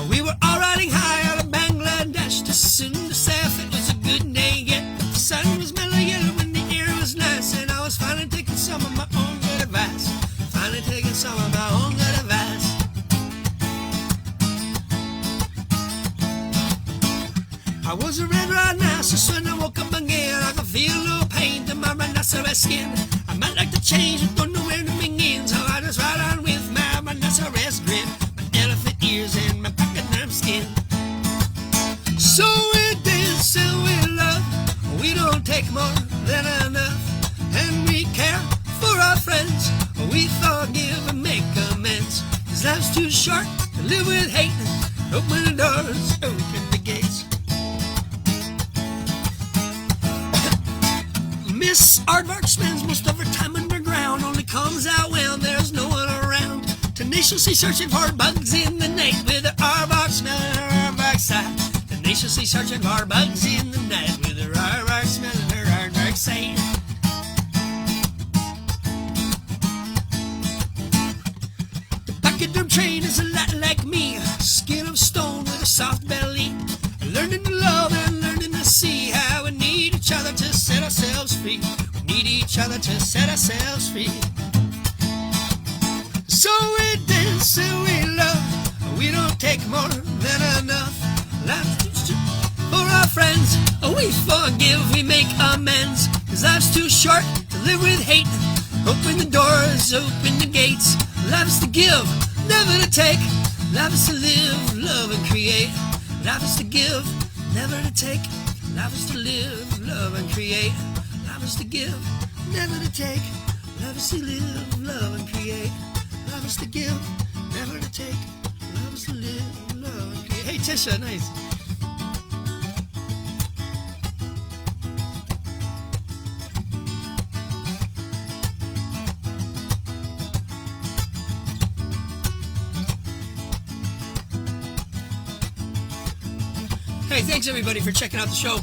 Speaker 1: We were all riding high out of Bangladesh, too soon to say if it was a good day yet. But the sun was mellow yellow and the air was nice, and I was finally taking some of my own good advice. Finally taking some of my own good advice. I was a red right now, so when I woke up again, I could feel no pain to my rhinoceros skin. I might like to change, but don't know where to begin, so I just ride on with my rhinoceros grin, my elephant ears and my pachyderm skin. So we dance, so we love, we don't take more than enough, and we care for our friends, we forgive and make amends. 'Cause life's too short to live with hate. Open the doors, open the gates. Miss Aardvark spends most of her time underground, only comes out when there's no one around. Tenaciously searching for bugs in the night with her aardvark smelling her aardvark side. Tenaciously searching for bugs in the night with her aardvark smelling her aardvark side. The pachyderm train is a lot like me, skin of stone with a soft belly. Learning to love and learning to see how we need each other to set ourselves free. We need each other to set ourselves free. So we dance and we love, we don't take more than enough. Life's too for our friends, we forgive, we make amends. 'Cause life's too short to live with hate. Open the doors, open the gates. Life's to give, never to take. Life is to live, love and create. Life is to give, never to take. Life is to live, love and create. Life is to give, never to take. Life is to live, love and create. Life is to give, never to take. Love is to live, love and create. Hey Tisha, nice. Hey, thanks everybody for checking out the show.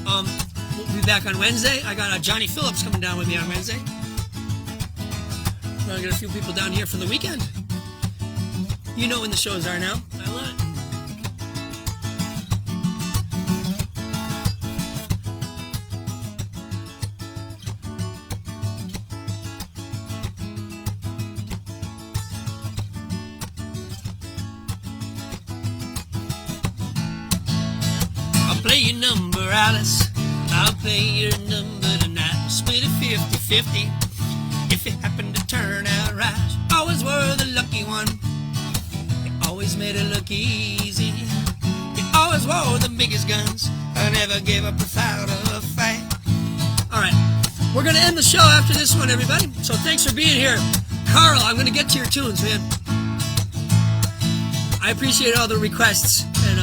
Speaker 1: We'll be back on Wednesday. I got Johnny Phillips coming down with me on Wednesday. I'll get a few people down here for the weekend. You know when the shows are now. I love it. Play your number, Alice. I'll play your number tonight. We'll split it 50-50. If it happened to turn out right, you always were the lucky one. You always made it look easy. You always wore the biggest guns. I never gave up without a fight. All right, we're going to end the show after this one, everybody. So thanks for being here. Carl, I'm going to get to your tunes, man. I appreciate all the requests, and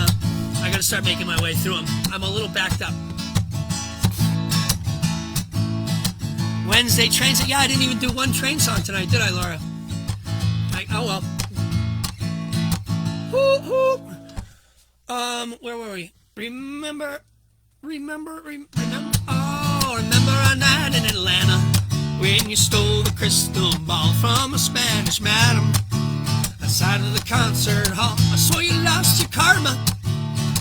Speaker 1: I gotta start making my way through them. I'm a little backed up. Wednesday trains. Yeah, I didn't even do one train song tonight, did I, Laura? Oh well. Where were we? Remember. Oh, remember a night in Atlanta when you stole the crystal ball from a Spanish madam outside of the concert hall. I swore you lost your karma.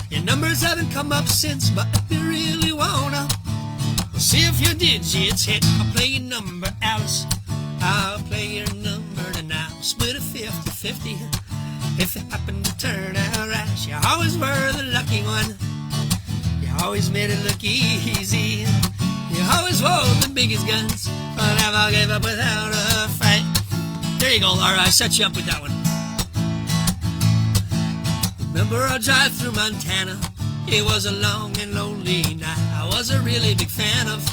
Speaker 1: Your numbers haven't come up since, but if you really wanna, we'll see if you did, it's hit. I'll play your number, Alice. I'll play your number tonight. We'll split it 50-50. If it happened to turn out right, you always were the lucky one. You always made it look easy. You always wore the biggest guns, but never gave up without a fight. There you go, Laura. I set you up with that one. Remember our drive through Montana? It was a long and lonely night. I was a really big fan of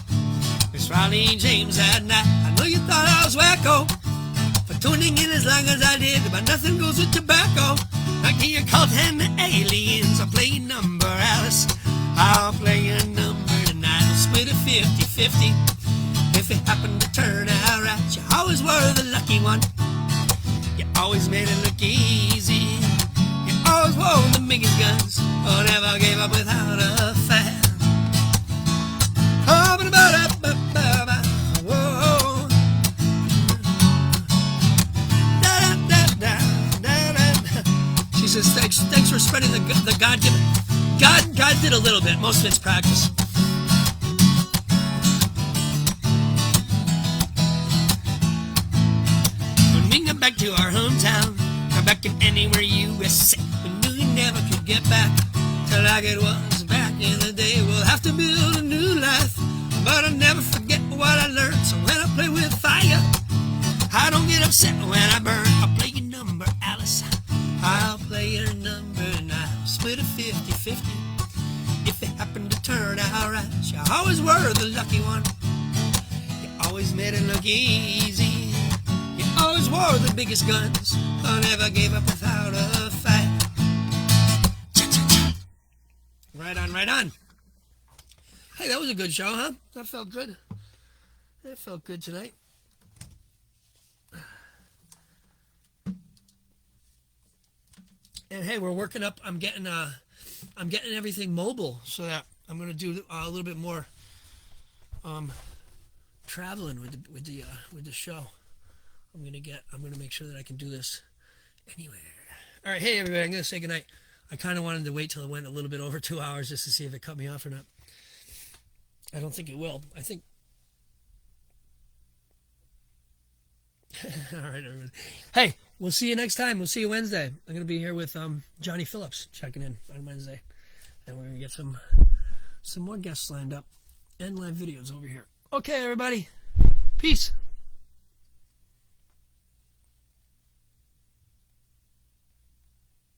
Speaker 1: Miss Riley James that night. I know you thought I was wacko for tuning in as long as I did, but nothing goes with tobacco like the occult and the aliens. I'll play your number, Alice. I'll play your number tonight. We'll split it 50-50. If it happened to turn out right, you always were the lucky one. You always made it look easy. Always wore the biggest guns, oh, never gave up without a fight. Whoa. She says, thanks for spreading the God-given. God did a little bit, most of it's practice. When we get back to our hometown, or back in anywhere USA, we knew you never could get back to like it was back in the day. We'll have to build a new life, but I'll never forget what I learned. So when I play with fire, I don't get upset when I burn. I'll play your number, Alice. I'll play your number and I'll split it 50-50. If it happened to turn out right, you always were the lucky one. You always made it look easy. You always wore the biggest guns. I never gave up without a fight. Right on, right on. Hey, that was a good show, huh? That felt good. That felt good tonight. And hey, we're working up. I'm getting everything mobile so that I'm gonna do a little bit more traveling with the show. I'm gonna make sure that I can do this anywhere. All right, hey everybody, I'm gonna say goodnight. I kind of wanted to wait till it went a little bit over 2 hours just to see if it cut me off or not. I don't think it will. I think. All right, everybody. Hey, we'll see you next time. We'll see you Wednesday. I'm going to be here with Johnny Phillips checking in on Wednesday. And we're going to get some more guests lined up and live videos over here. Okay, everybody. Peace.